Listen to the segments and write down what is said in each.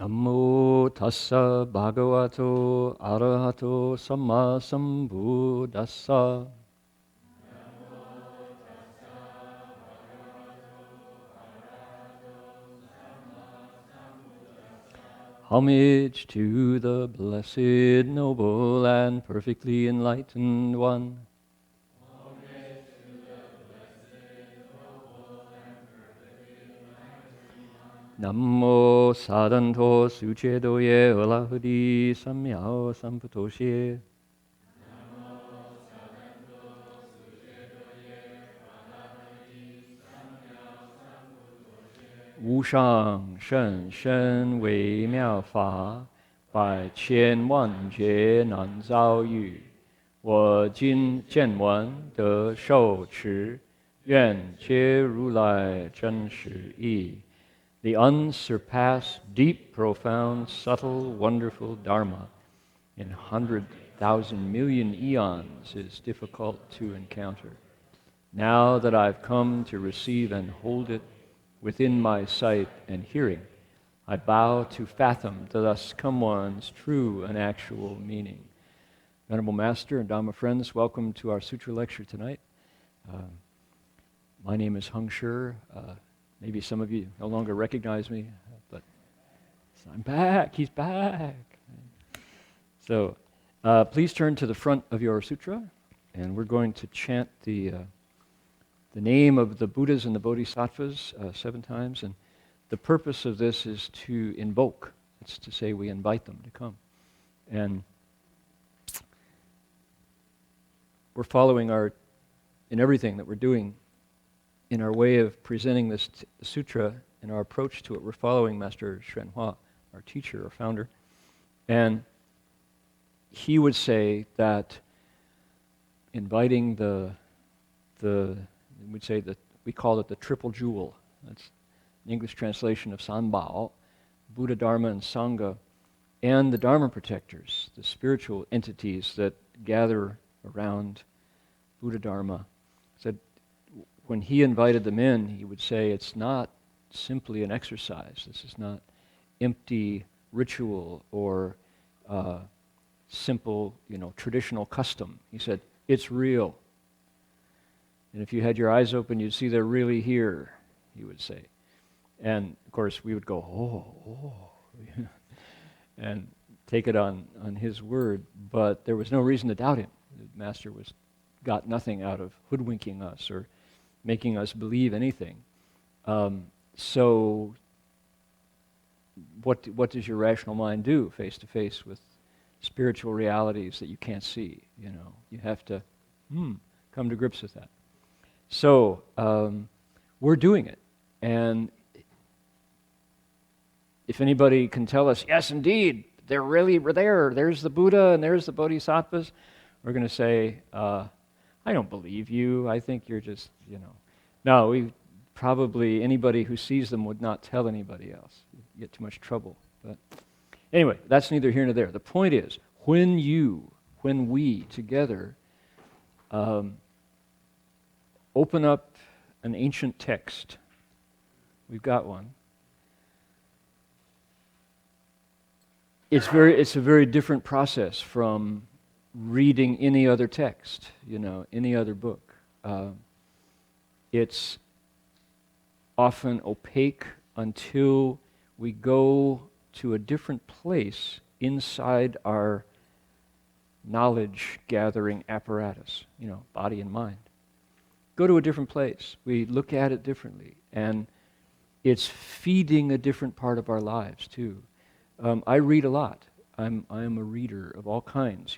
Namo tassa bhagavato arahato samma sambuddhassa. Homage to the blessed, noble, and perfectly enlightened one. Namo sadanto suchedoye alahudi samyao samputoshe. Wushang shen shen wei miao fa, bai qian wan jue nan zao yu. Wo jin jian wan de shou chi, yuan jie ru lai zhen shi yi. The unsurpassed, deep, profound, subtle, wonderful Dharma in 100,000 million eons is difficult to encounter. Now that I've come to receive and hold it within my sight and hearing, I bow to fathom the thus come one's true and actual meaning. Venerable Master and Dhamma friends, welcome to our Sutra lecture tonight. My name is Heng Sure. Maybe some of you no longer recognize me, but I'm back. He's back. So please turn to the front of your sutra, and we're going to chant the name of the Buddhas and the Bodhisattvas 7 times. And the purpose of this is to invoke. It's to say we invite them to come. And we're following in everything that we're doing, in our way of presenting this sutra, in our approach to it, we're following Master Xuan Hua, our teacher, our founder. And he would say that inviting we call it the triple jewel. That's an English translation of Sanbao, Buddha, Dharma, and Sangha, and the Dharma protectors, the spiritual entities that gather around Buddha Dharma. Said, when he invited them in, he would say, it's not simply an exercise. This is not empty ritual or simple, traditional custom. He said, it's real. And if you had your eyes open, you'd see they're really here, he would say. And, of course, we would go, oh, and take it on his word. But there was no reason to doubt him. The Master got nothing out of hoodwinking us or making us believe anything. So what does your rational mind do face to face with spiritual realities that you can't see? You have to come to grips with that. So we're doing it. And if anybody can tell us, yes, indeed, they're really there. There's the Buddha and there's the Bodhisattvas, we're going to say, I don't believe you. I think you're just, No, anybody who sees them would not tell anybody else. You get too much trouble. But anyway, that's neither here nor there. The point is, when we together open up an ancient text, we've got one, it's a very different process from reading any other text, any other book. It's often opaque until we go to a different place inside our knowledge-gathering apparatus, body and mind. Go to a different place. We look at it differently, and it's feeding a different part of our lives, too. I read a lot. I am a reader of all kinds,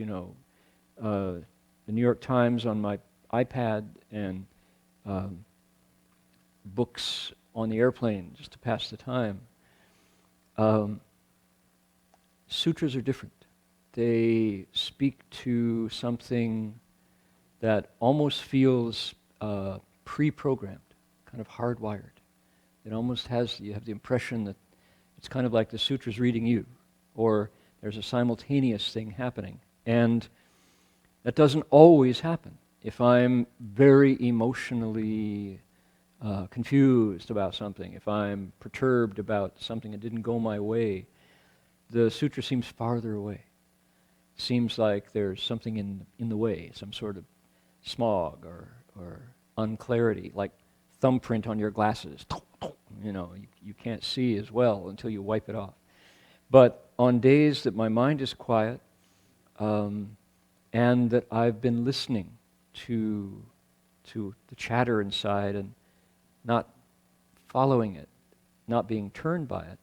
the New York Times on my iPad and books on the airplane just to pass the time. Sutras are different. They speak to something that almost feels pre-programmed, kind of hardwired. It almost you have the impression that it's kind of like the sutra's reading you, or there's a simultaneous thing happening. And that doesn't always happen. If I'm very emotionally confused about something, if I'm perturbed about something that didn't go my way, the sutra seems farther away. Seems like there's something in the way, some sort of smog or unclarity, like thumbprint on your glasses. You can't see as well until you wipe it off. But on days that my mind is quiet, and that I've been listening to the chatter inside and not following it, not being turned by it,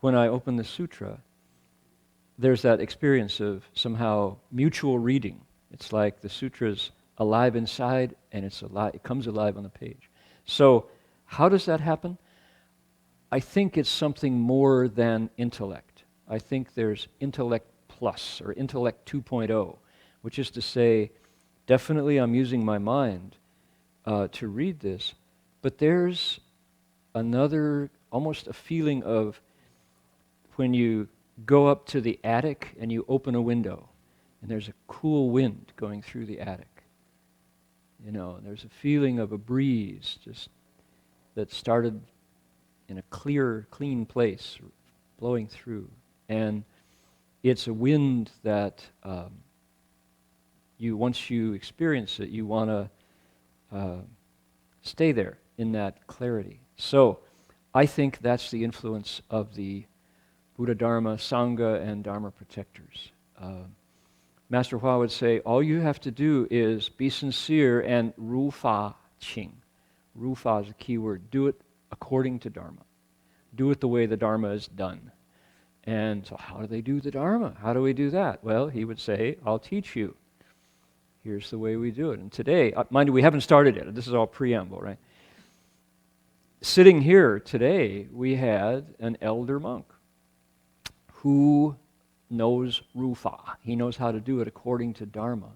when I open the sutra, there's that experience of somehow mutual reading. It's like the sutra's alive inside, and it comes alive on the page. So how does that happen? I think it's something more than intellect. I think there's intellect plus, or intellect 2.0, which is to say, definitely I'm using my mind to read this, but there's another, almost a feeling of when you go up to the attic and you open a window and there's a cool wind going through the attic. There's a feeling of a breeze just that started in a clear, clean place blowing through. And it's a wind that once you experience it, you want to stay there in that clarity. So I think that's the influence of the Buddha, Dharma, Sangha, and Dharma protectors. Master Hua would say, all you have to do is be sincere and ru fa qing. Ru fa is a key word. Do it according to Dharma. Do it the way the Dharma is done. And so how do they do the Dharma? How do we do that? Well, he would say, I'll teach you. Here's the way we do it. And today, mind you, we haven't started yet. This is all preamble, right? Sitting here today, we had an elder monk who knows Rufa. He knows how to do it according to Dharma,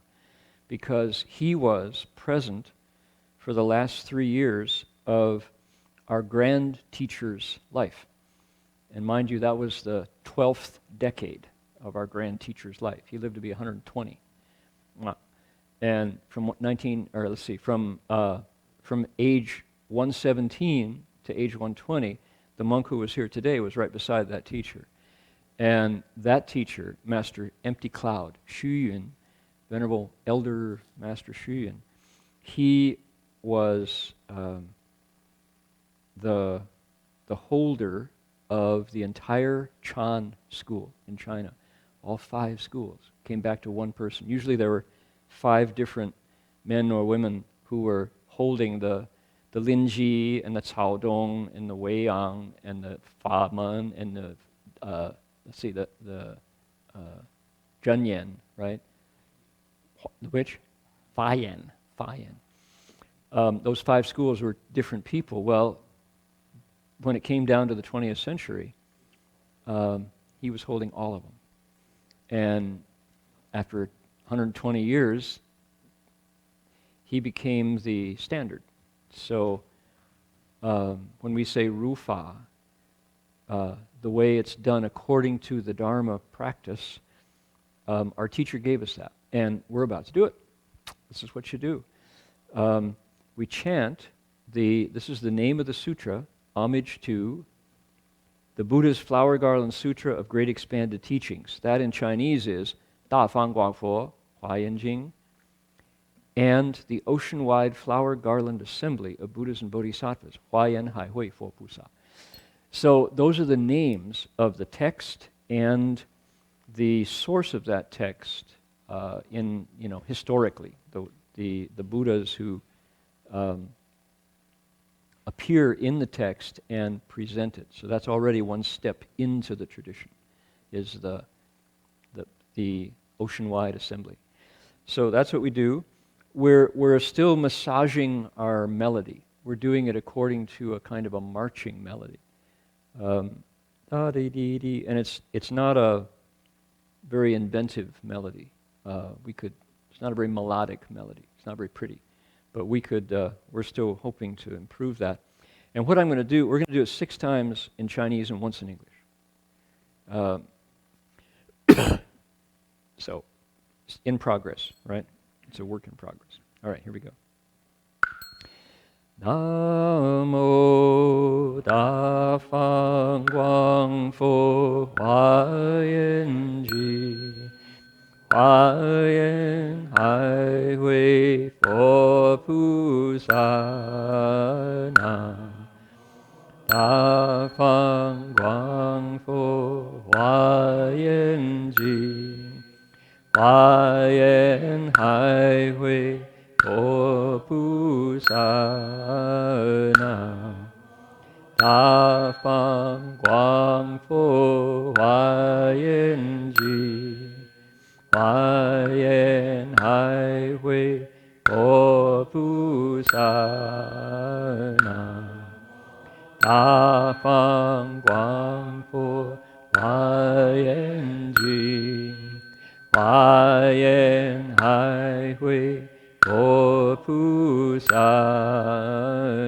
because he was present for the last 3 years of our grand teacher's life. And mind you, that was the 12th decade of our grand teacher's life. He lived to be 120. And from from age 117 to age 120, the monk who was here today was right beside that teacher. And that teacher, Master Empty Cloud, Xu Yun, Venerable Elder Master Xu Yun, he was the holder of the entire Chan school in China. All 5 schools came back to one person. Usually there were 5 different men or women who were holding the Linji and the Caodong and the Weiyang and the Famen and the Zhenyan, right? Which? Fayan. Those 5 schools were different people. Well, when it came down to the 20th century, he was holding all of them. And after 120 years, he became the standard. So when we say Rufa, the way it's done according to the Dharma practice, our teacher gave us that. And we're about to do it. This is what you do. We chant this is the name of the sutra, homage to the Buddha's Flower Garland Sutra of Great Expanded Teachings. That in Chinese is Da Fang Guang Fo, Hua Yan Jing, and the Ocean-Wide Flower Garland Assembly of Buddhas and Bodhisattvas, Hua Yan Hai Hui Fo Pusa. So those are the names of the text and the source of that text historically, the Buddhas who appear in the text and present it. So that's already one step into the tradition, is the Ocean-Wide Assembly. So that's what we do. We're still massaging our melody. We're doing it according to a kind of a marching melody. And it's not a very inventive melody. It's not a very melodic melody. It's not very pretty. But we're still hoping to improve that. And what I'm going to do, we're going to do it 6 times in Chinese and once in English. So, in progress, right? It's a work in progress. All right, here we go. Namo 大放光佛华严经，华严海会佛菩萨南。大放光佛华严经，华严海会佛菩萨南。大放光佛华严经，华严海会佛菩萨南。大放光佛华严经，华严海会佛菩萨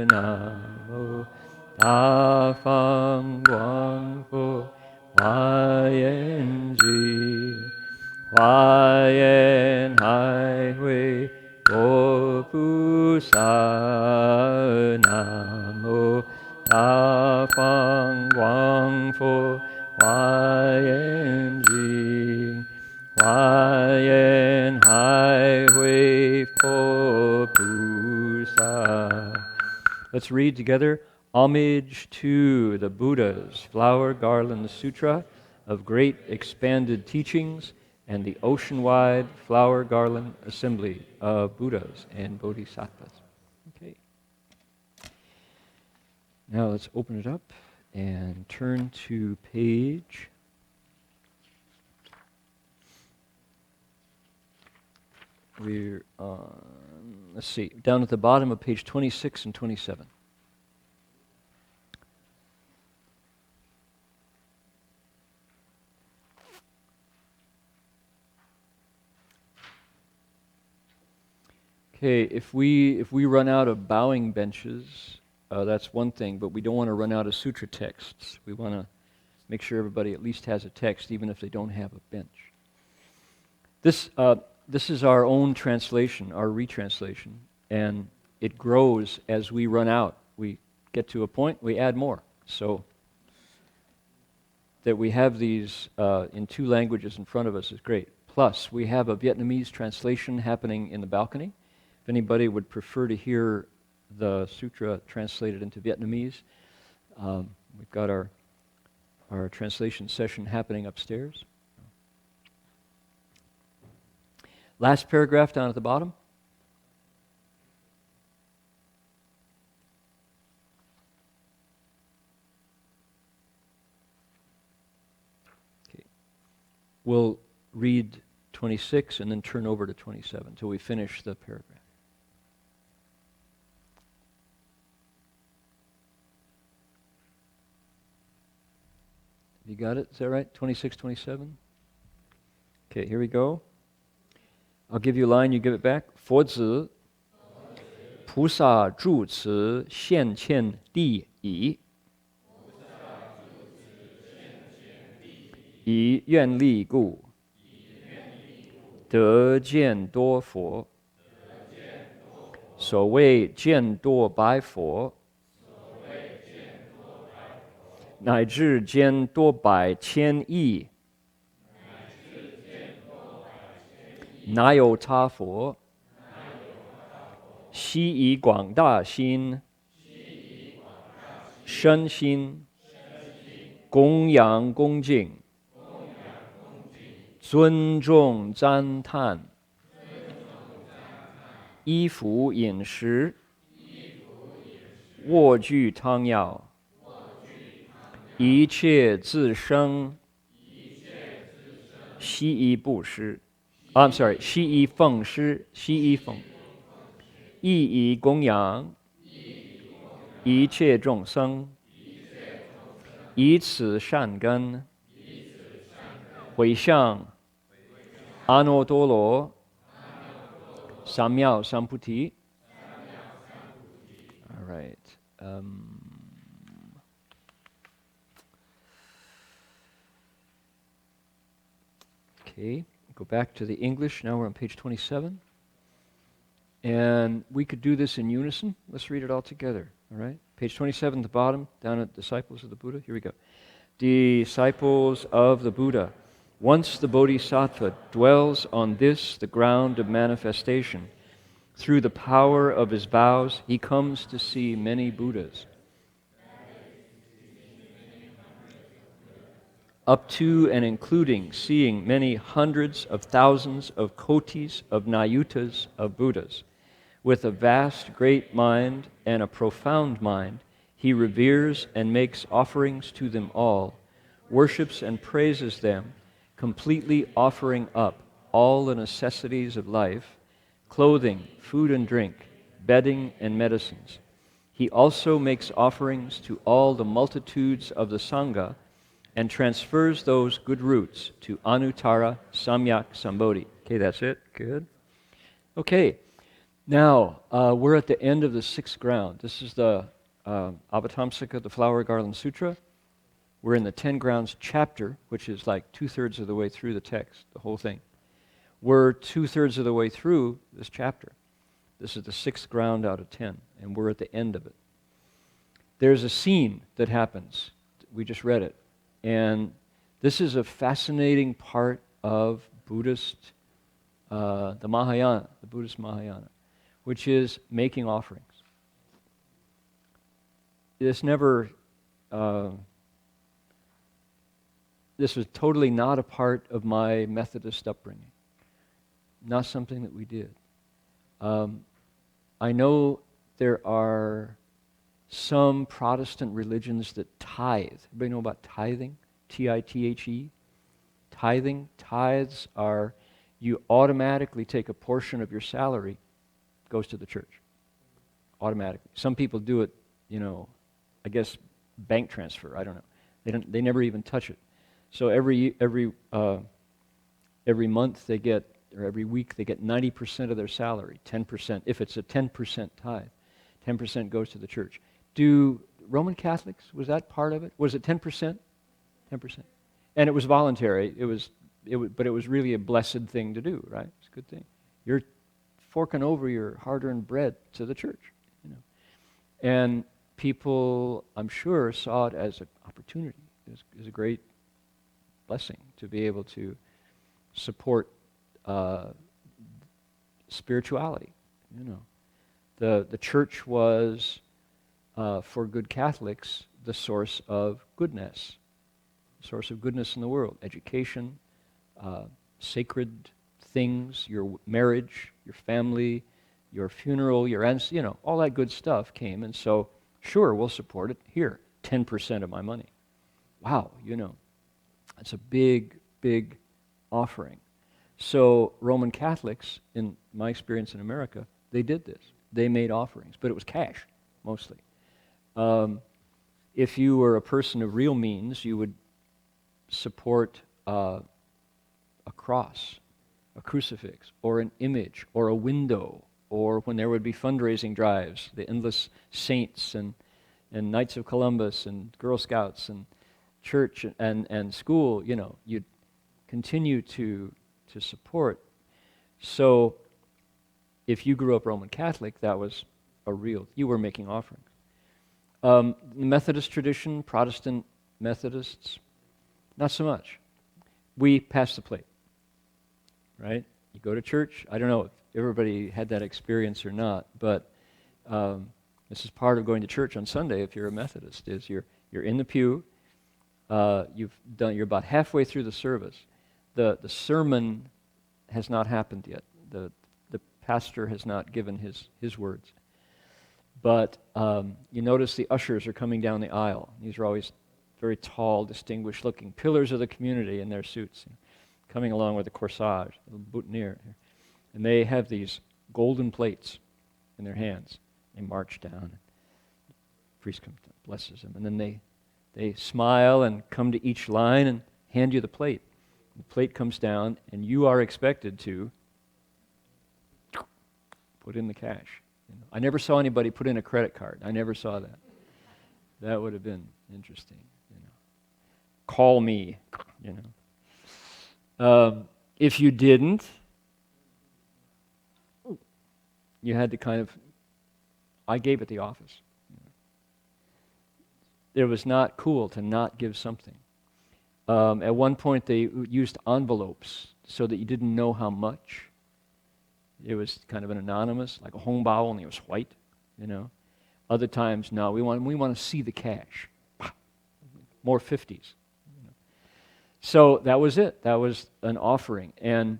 南无。大放光佛华严经，华严海会佛菩萨南无。大放光佛华严经，华严海会佛菩萨。Let's read together. Homage to the Buddha's Flower Garland Sutra of Great Expanded Teachings and the Ocean-Wide Flower Garland Assembly of Buddhas and Bodhisattvas. Okay. Now let's open it up and turn to page. We're on, let's see, down at the bottom of page 26 and 27. Okay, if we run out of bowing benches, that's one thing, but we don't want to run out of sutra texts. We want to make sure everybody at least has a text, even if they don't have a bench. This is our own translation, our retranslation, and it grows as we run out. We get to a point, we add more. So that we have these in two languages in front of us is great. Plus, we have a Vietnamese translation happening in the balcony. If anybody would prefer to hear the sutra translated into Vietnamese, we've got our translation session happening upstairs. Last paragraph down at the bottom. Okay. We'll read 26 and then turn over to 27 until we finish the paragraph. You got it? Is that right? 26, 27? Okay, here we go. I'll give you a line, you give it back. 佛子菩萨住持现前地已，以愿力故，得见多佛。所谓见多白佛，乃至见多百千亿，哪有他佛？悉以广大心、身心供养恭敬、尊重赞叹、衣服饮食、卧具汤药。一切自生，悉以布施。I'm sorry， 悉以奉施，悉以奉，亦以供养一切众生，以此善根，回向阿耨多罗三藐三菩提。All right. Okay, go back to the English. Now we're on page 27. And we could do this in unison. Let's read it all together. All right? Page 27 at the bottom, down at Disciples of the Buddha. Here we go. Disciples of the Buddha. Once the Bodhisattva dwells on this, the ground of manifestation, through the power of his vows, he comes to see many Buddhas. Up to and including seeing many hundreds of thousands of kotis of nayutas of Buddhas. With a vast, great mind and a profound mind, he reveres and makes offerings to them all, worships and praises them, completely offering up all the necessities of life, clothing, food and drink, bedding and medicines. He also makes offerings to all the multitudes of the Sangha and transfers those good roots to Anuttara Samyak Sambodhi. Okay, that's it. Good. Okay, now we're at the end of the sixth ground. This is the Avatamsaka, the Flower Garland Sutra. We're in the 10 grounds chapter, which is like 2/3 of the way through the text, the whole thing. We're 2/3 of the way through this chapter. This is the 6th ground out of 10, and we're at the end of it. There's a scene that happens. We just read it. And this is a fascinating part of Buddhist, the Mahayana, the Buddhist Mahayana, which is making offerings. This was totally not a part of my Methodist upbringing. Not something that we did. I know there are some Protestant religions that tithe. Everybody know about tithing? T-I-T-H-E? Tithing. Tithes are, you automatically take a portion of your salary, goes to the church. Automatically. Some people do it, I guess bank transfer, I don't know. They never even touch it. So every month they get, or every week they get 90% of their salary, 10%. If it's a 10% tithe, 10% goes to the church. Do Roman Catholics, was that part of it? Was it 10%? 10%. And it was voluntary. But it was really a blessed thing to do, right? It's a good thing. You're forking over your hard-earned bread to the church, And people, I'm sure, saw it as an opportunity. It was a great blessing to be able to support spirituality. The church was, for good Catholics, the source of goodness in the world. Education, sacred things, your marriage, your family, your funeral, your all that good stuff came. And so, sure, we'll support it. Here, 10% of my money. Wow, that's a big, big offering. So Roman Catholics, in my experience in America, they did this. They made offerings, but it was cash, mostly. If you were a person of real means, you would support a cross, a crucifix, or an image, or a window, or when there would be fundraising drives, the endless saints and Knights of Columbus and Girl Scouts and church and school, you'd continue to support. So if you grew up Roman Catholic, that was you were making offerings. The Methodist tradition, Protestant Methodists, not so much. We pass the plate, right? You go to church. I don't know if everybody had that experience or not, but this is part of going to church on Sunday if you're a Methodist, is you're in the pew, you're about halfway through the service. The sermon has not happened yet. The pastor has not given his words. But you notice the ushers are coming down the aisle. These are always very tall, distinguished-looking pillars of the community in their suits, coming along with a corsage, a boutonniere. And they have these golden plates in their hands. They march down. The priest comes down, blesses them, and then they smile and come to each line and hand you the plate. The plate comes down, and you are expected to put in the cash. I never saw anybody put in a credit card. I never saw that. That would have been interesting. Call me. If you didn't, you had to I gave at the office. it was not cool to not give something. At one point, they used envelopes so that you didn't know how much. It was kind of an anonymous, like a hongbao, only it was white, you know. Other times, no, we want to see the cash. More 50s. You know. So that was it. That was an offering. And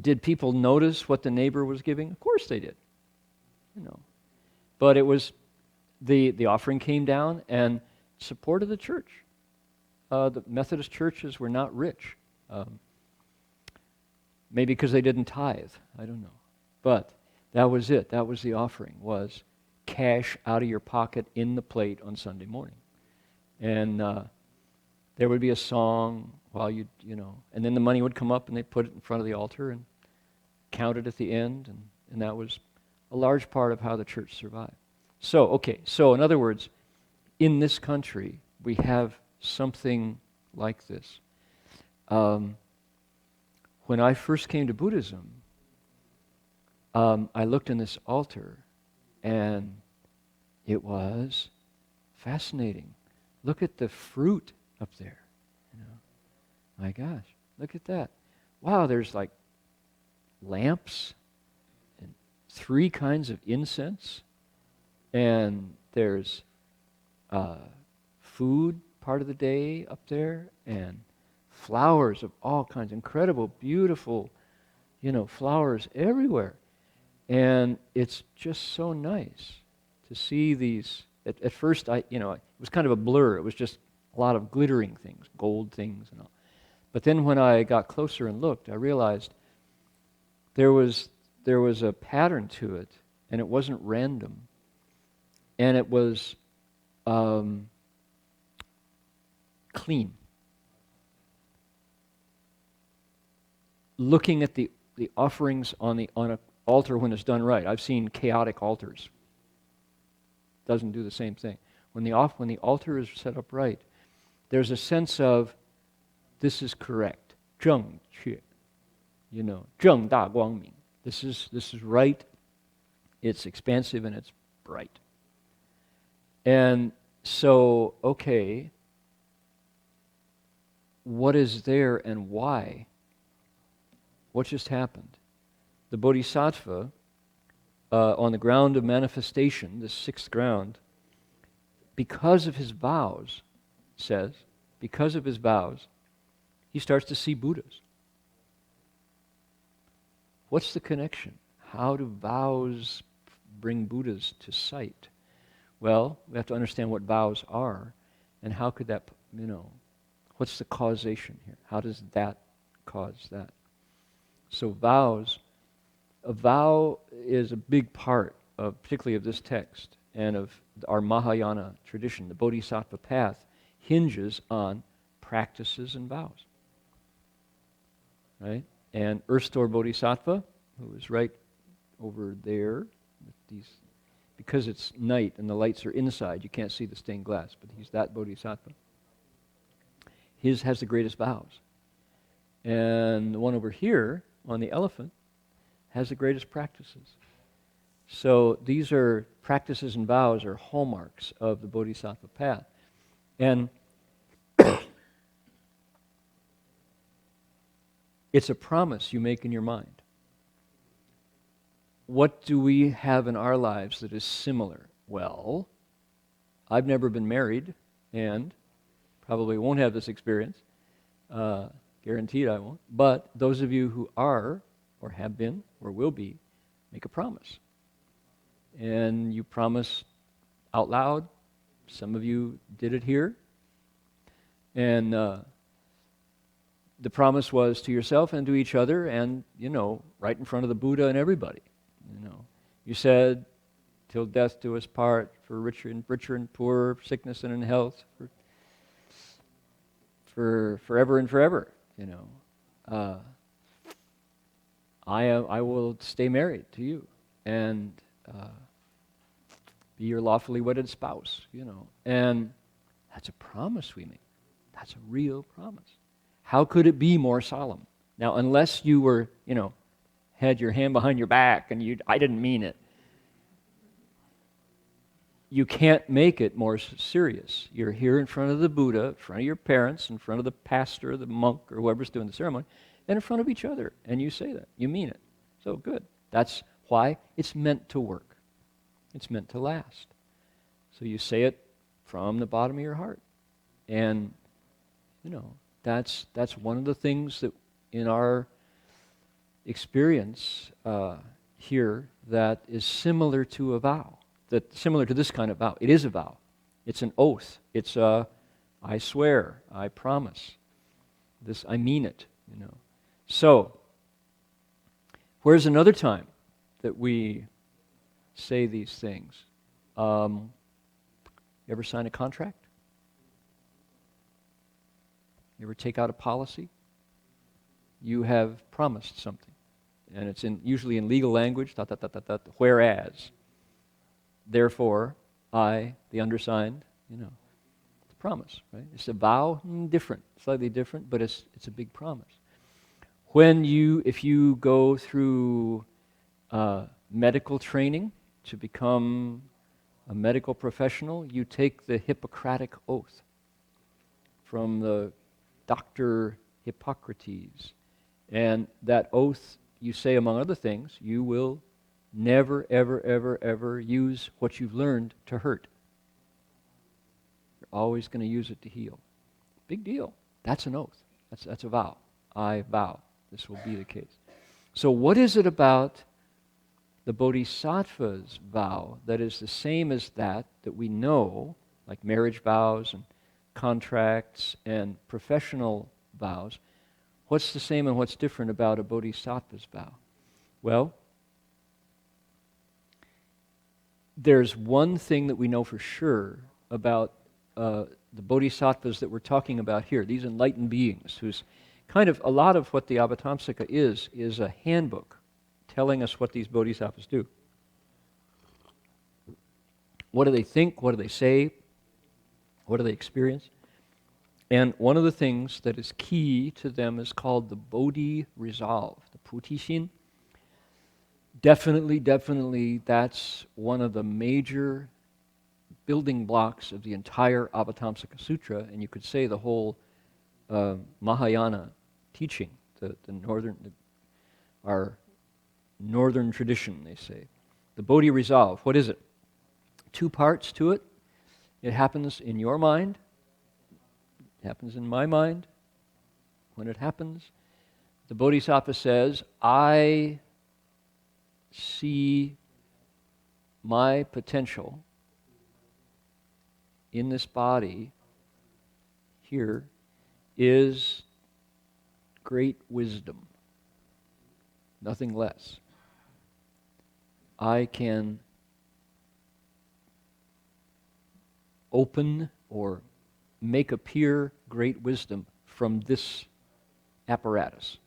did people notice what the neighbor was giving? Of course they did. You know. But it was, the offering came down and supported the church. The Methodist churches were not rich. Maybe because they didn't tithe. I don't know. But that was it. That was the offering, was cash out of your pocket in the plate on Sunday morning. And there would be a song while you know, and then the money would come up and they'd put it in front of the altar and count it at the end. And that was a large part of how the church survived. So in other words, in this country, we have something like this. When I first came to Buddhism, I looked in this altar, and it was fascinating. Look at the fruit up there. You know, my gosh, look at that. Wow, there's like lamps and 3 kinds of incense, and there's food part of the day up there, and flowers of all kinds, incredible, beautiful, you know, flowers everywhere. And it's just so nice to see these. At first, it was kind of a blur. It was just a lot of glittering things, gold things and all. But then when I got closer and looked, I realized there was a pattern to it, and it wasn't random. And it was clean. Looking at the offerings on an altar when it's done right. I've seen chaotic altars. Doesn't do the same thing. When the altar is set up right, there's a sense of this is correct. Zheng Que. You know, Zheng Da Guang Ming. This is right. It's expansive and it's bright. And so, okay, what is there and why? What just happened? The Bodhisattva, on the ground of manifestation, the 6th ground, because of his vows, he starts to see Buddhas. What's the connection? How do vows bring Buddhas to sight? Well, we have to understand what vows are, and how could that, what's the causation here? How does that cause that? So a vow is a big part of, particularly of this text, and of our Mahayana tradition. The Bodhisattva path hinges on practices and vows. Right? And Earthstore Bodhisattva, who is right over there, with these, because it's night and the lights are inside, you can't see the stained glass, but he's that Bodhisattva. His has the greatest vows. And the one over here, on the elephant, has the greatest practices. So these are practices and vows are hallmarks of the Bodhisattva path. And it's a promise you make in your mind. What do we have in our lives that is similar? Well, I've never been married and probably won't have this experience. Guaranteed I won't. But those of you who are, or have been, or will be, make a promise. And you promise out loud. Some of you did it here. And the promise was to yourself and to each other and, right in front of the Buddha and everybody. You said, till death do us part, for richer and poorer, sickness and in health, for forever and forever. I will stay married to you and be your lawfully wedded spouse, And that's a promise we make. That's a real promise. How could it be more solemn? Now, unless you were, had your hand behind your back and I didn't mean it. you can't make it more serious. You're here in front of the Buddha, in front of your parents, in front of the pastor, the monk, or whoever's doing the ceremony, and in front of each other. And you say that. You mean it. So good. That's why it's meant to work. It's meant to last. So you say it from the bottom of your heart. And, that's one of the things that in our experience here that is similar to a vow. Similar to this kind of vow. It is a vow. It's an oath. It's I swear, I promise. This, I mean it, So, where's another time that we say these things? You ever sign a contract? You ever take out a policy? You have promised something. And it's usually in legal language, whereas, therefore, I, the undersigned, it's a promise, right? It's a vow, different, slightly different, but it's a big promise. If you go through medical training to become a medical professional, you take the Hippocratic Oath from the Dr. Hippocrates. And that oath, you say, among other things, you will never, ever, ever, ever use what you've learned to hurt. You're always going to use it to heal. Big deal. That's an oath. That's a vow. I vow this will be the case. So what is it about the Bodhisattva's vow that is the same as that we know, like marriage vows and contracts and professional vows? What's the same and what's different about a Bodhisattva's vow? Well, there's one thing that we know for sure about the Bodhisattvas that we're talking about here, these enlightened beings, who's kind of a lot of what the Avatamsaka is a handbook telling us what these Bodhisattvas do. What do they think? What do they say? What do they experience? And one of the things that is key to them is called the Bodhi resolve, the Putishin. Definitely, that's one of the major building blocks of the entire Avatamsaka Sutra, and you could say the whole Mahayana teaching, our northern tradition, they say. The Bodhi resolve, what is it? 2 parts to it. It happens in your mind. It happens in my mind. When it happens, the Bodhisattva says, I see my potential in this body here is great wisdom, nothing less. I can open or make appear great wisdom from this apparatus.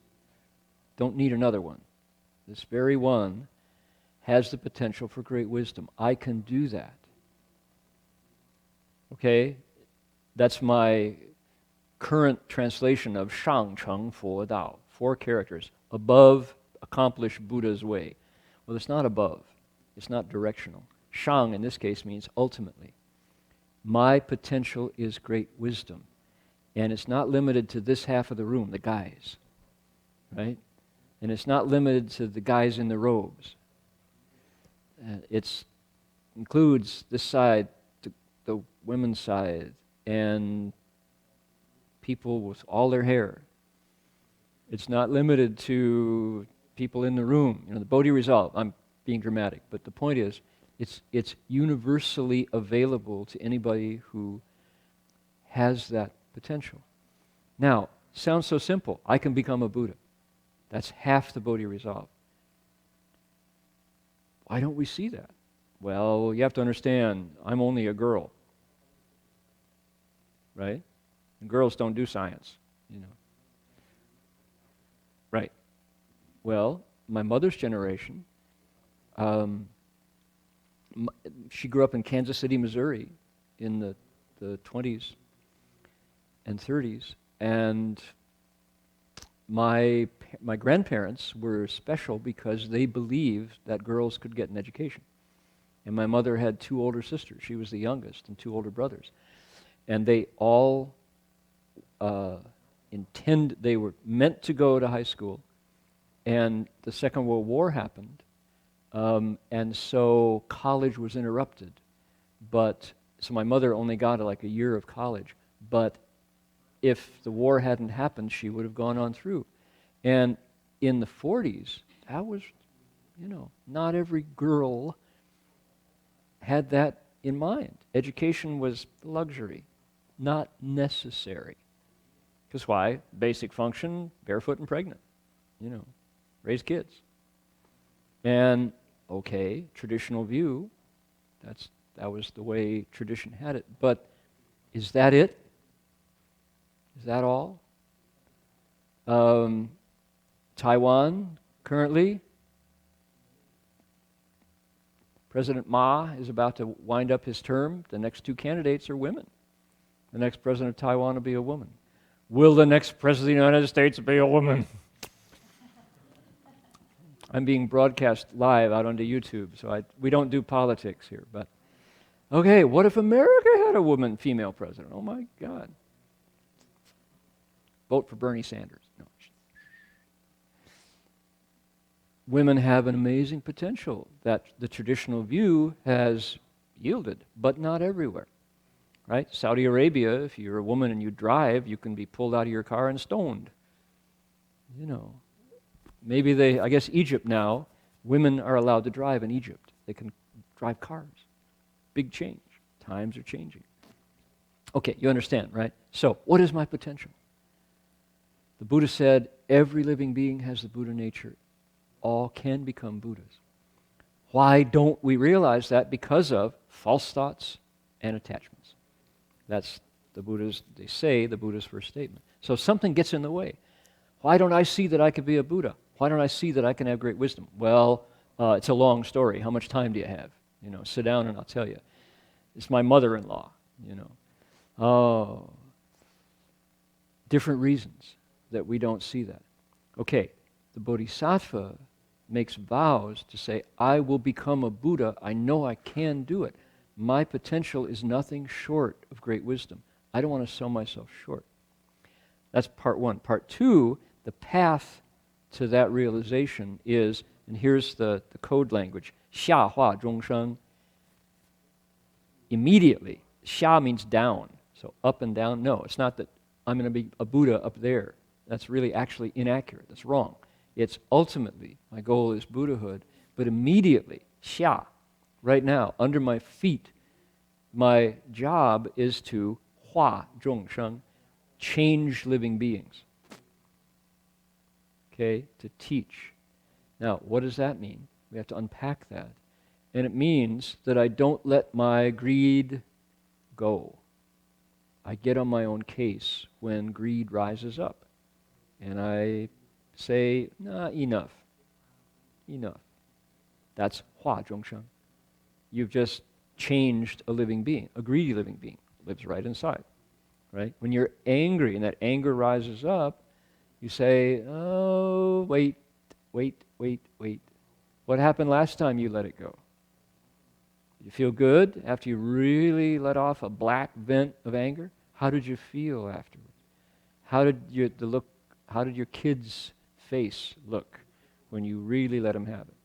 Don't need another one. This very one has the potential for great wisdom. I can do that. Okay? That's my current translation of Shang Cheng Fo Dao. 4 characters. Above, accomplish Buddha's way. Well, it's not above. It's not directional. Shang, in this case, means ultimately. My potential is great wisdom. And it's not limited to this half of the room, the guys. Right? And it's not limited to the guys in the robes. It includes this side, the women's side, and people with all their hair. It's not limited to people in the room. The Bodhi resolve. I'm being dramatic, but the point is, it's universally available to anybody who has that potential. Now, sounds so simple. I can become a Buddha. That's half the Bodhi resolve. Why don't we see that? Well, you have to understand, I'm only a girl. Right? And girls don't do science, Right. Well, my mother's generation, she grew up in Kansas City, Missouri in the 20s and 30s, and my grandparents were special because they believed that girls could get an education. And my mother had 2 older sisters. She was the youngest, and 2 older brothers. And they all they were meant to go to high school. And the Second World War happened. And so college was interrupted. So my mother only got like a year of college. But if the war hadn't happened, she would have gone on through. And in the 40s, that was, not every girl had that in mind. Education was luxury, not necessary. Because why? Basic function, barefoot and pregnant. Raise kids. And, okay, traditional view, that was the way tradition had it. But is that it? Is that all? Taiwan, currently, President Ma is about to wind up his term. The next 2 candidates are women. The next president of Taiwan will be a woman. Will the next president of the United States be a woman? I'm being broadcast live out onto YouTube, so we don't do politics here. But okay, what if America had a female president? Oh my God. Vote for Bernie Sanders. No. Women have an amazing potential that the traditional view has yielded, but not everywhere. Right? Saudi Arabia, if you're a woman and you drive, you can be pulled out of your car and stoned. Maybe I guess Egypt now, women are allowed to drive in Egypt. They can drive cars. Big change. Times are changing. Okay, you understand, right? So, what is my potential? The Buddha said, every living being has the Buddha nature. All can become Buddhas. Why don't we realize that? Because of false thoughts and attachments. That's the Buddha's first statement. So something gets in the way. Why don't I see that I could be a Buddha? Why don't I see that I can have great wisdom? Well, it's a long story. How much time do you have? Sit down and I'll tell you. It's my mother-in-law, Oh, different reasons that we don't see that. Okay, the Bodhisattva makes vows to say, I will become a Buddha. I know I can do it. My potential is nothing short of great wisdom. I don't want to sell myself short. That's part 1. Part 2, the path to that realization is, and here's the code language, 下化众生. Immediately, 下 means down, so up and down. No, it's not that I'm going to be a Buddha up there. That's really actually inaccurate. That's wrong. It's ultimately, my goal is Buddhahood, but immediately, 下, right now, under my feet, my job is to 化众生, change living beings. Okay, to teach. Now, what does that mean? We have to unpack that. And it means that I don't let my greed go. I get on my own case when greed rises up. And I say, enough. Enough. That's 化众生. You've just changed a living being, a greedy living being. Lives right inside. Right? When you're angry and that anger rises up, you say, oh, wait. What happened last time you let it go? You feel good after you really let off a black vent of anger? How did you feel afterwards? How did your kid's face look when you really let them have it?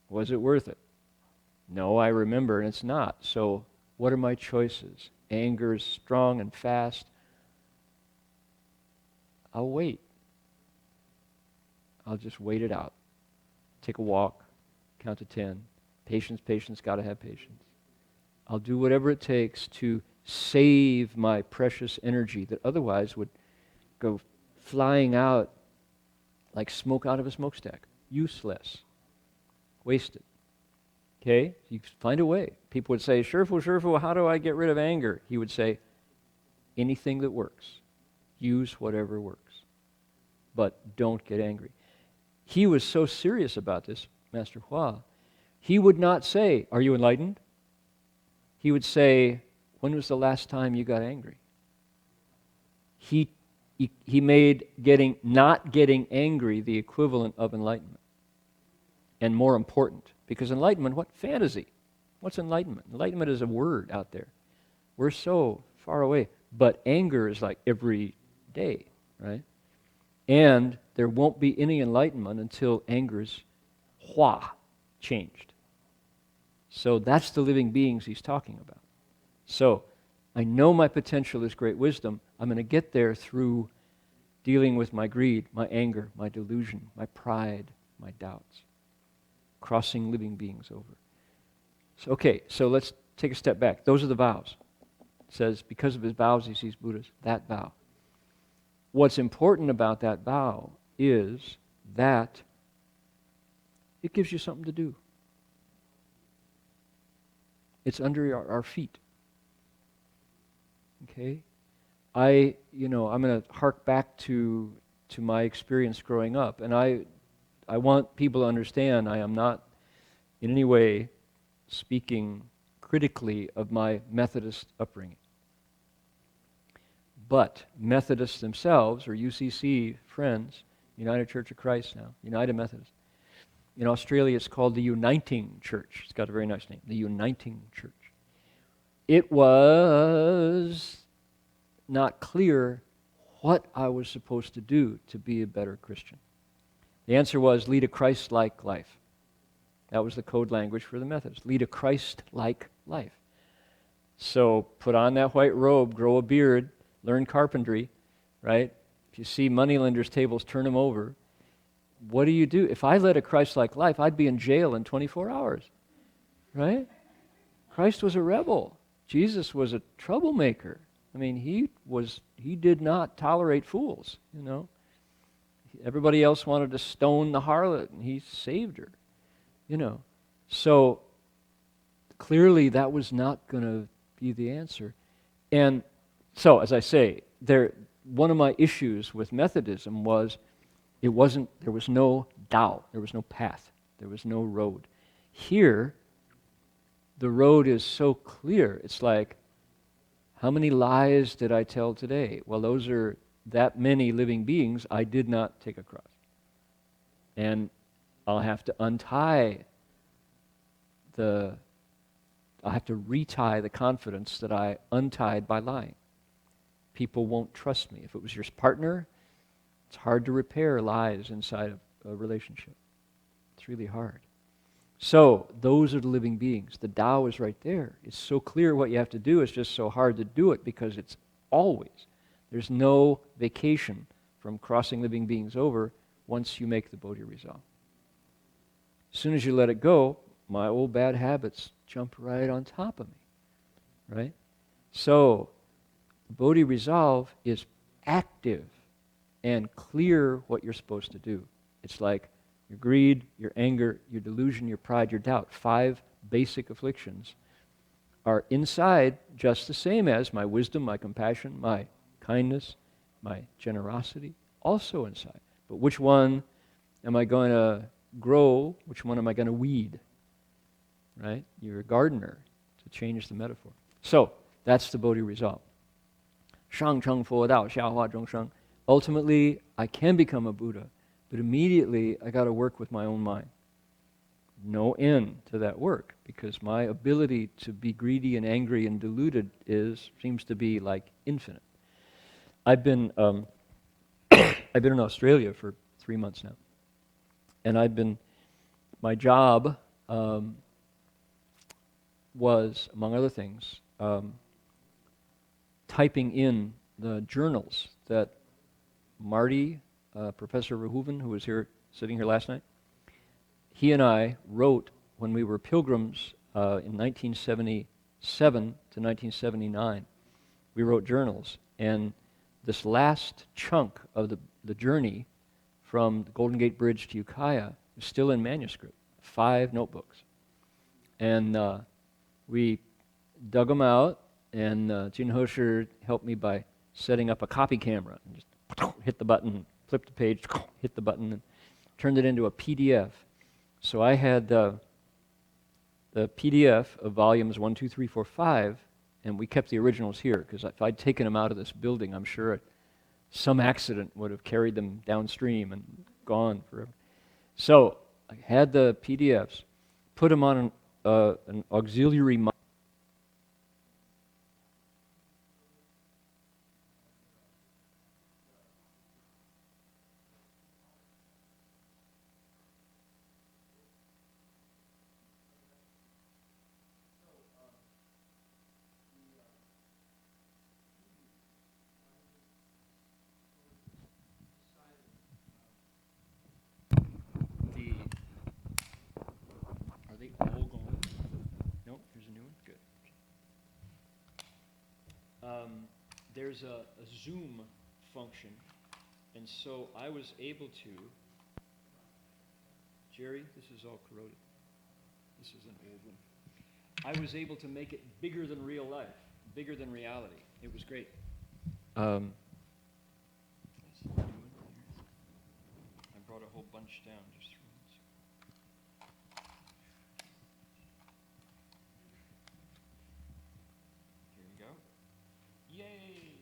Was it worth it? No, I remember, and it's not. So what are my choices? Anger is strong and fast. I'll wait. I'll just wait it out. Take a walk, count to 10. Patience, got to have patience. I'll do whatever it takes to save my precious energy that otherwise would go flying out like smoke out of a smokestack. Useless. Wasted. Okay? You find a way. People would say, Shifu, how do I get rid of anger? He would say, anything that works. Use whatever works. But don't get angry. He was so serious about this, Master Hua. He would not say, are you enlightened? He would say, when was the last time you got angry? He made not getting angry the equivalent of enlightenment. And more important, because enlightenment, what? Fantasy. What's enlightenment? Enlightenment is a word out there. We're so far away. But anger is like every day, right? And there won't be any enlightenment until anger's hua, changed. So that's the living beings he's talking about. So I know my potential is great wisdom. I'm going to get there through dealing with my greed, my anger, my delusion, my pride, my doubts. Crossing living beings over. So, okay, so let's take a step back. Those are the vows. It says, because of his vows he sees Buddhas. That vow. What's important about that vow is that it gives you something to do. It's under our feet. Okay? I'm going to hark back to my experience growing up, and I want people to understand I am not in any way speaking critically of my Methodist upbringing. But Methodists themselves, or UCC friends, United Church of Christ now, United Methodist. In Australia it's called the Uniting Church. It's got a very nice name, the Uniting Church. It was not clear what I was supposed to do to be a better Christian. The answer was lead a Christ-like life. That was the code language for the Methodists. Lead a Christ-like life. So put on that white robe, grow a beard, learn carpentry, right? If you see moneylenders' tables, turn them over. What do you do? If I led a Christ-like life, I'd be in jail in 24 hours, right? Christ was a rebel. Jesus was a troublemaker. I mean, he did not tolerate fools, Everybody else wanted to stone the harlot, and he saved her, So clearly that was not going to be the answer. And so, as I say, one of my issues with Methodism was there was no Tao, there was no path, there was no road. Here, the road is so clear. It's like, how many lies did I tell today? Well, those are that many living beings I did not take across. And I'll have to retie the confidence that I untied by lying. People won't trust me. If it was your partner, it's hard to repair lies inside of a relationship. It's really hard. So, those are the living beings. The Tao is right there. It's so clear what you have to do. It's just so hard to do it because it's always. There's no vacation from crossing living beings over once you make the Bodhi resolve. As soon as you let it go, my old bad habits jump right on top of me, right? So, Bodhi resolve is active and clear what you're supposed to do. It's like your greed, your anger, your delusion, your pride, your doubt. 5 basic afflictions are inside just the same as my wisdom, my compassion, my kindness, my generosity, also inside. But which one am I going to grow? Which one am I going to weed? Right? You're a gardener, to change the metaphor. So, that's the Bodhi resolve. Shang Cheng Fo Dao, Xia Hua Zhong Sheng. Ultimately, I can become a Buddha, but immediately I got to work with my own mind. No end to that work, because my ability to be greedy and angry and deluded seems to be like infinite. I've been in Australia for 3 months now, and my job was, among other things, typing in the journals that Marty, Professor Verhoeven, who was sitting here last night, he and I wrote when we were pilgrims in 1977 to 1979. We wrote journals, and this last chunk of the journey from the Golden Gate Bridge to Ukiah is still in manuscript, 5 notebooks. And we dug them out, and Jin Hosher helped me by setting up a copy camera. And just hit the button, flip the page, hit the button, and turned it into a PDF. So I had the PDF of volumes 1, 2, 3, 4, 5, and we kept the originals here, because if I'd taken them out of this building, I'm sure some accident would have carried them downstream and gone forever. So I had the PDFs, put them on an auxiliary mind. Are they all gone? No, there's a new one? Good. There's a zoom function, and so I was able to, Jerry, this is all corroded. This is an old one. I was able to make it bigger than real life, bigger than reality. It was great. I brought a whole bunch down just for once. Here we go. Yay!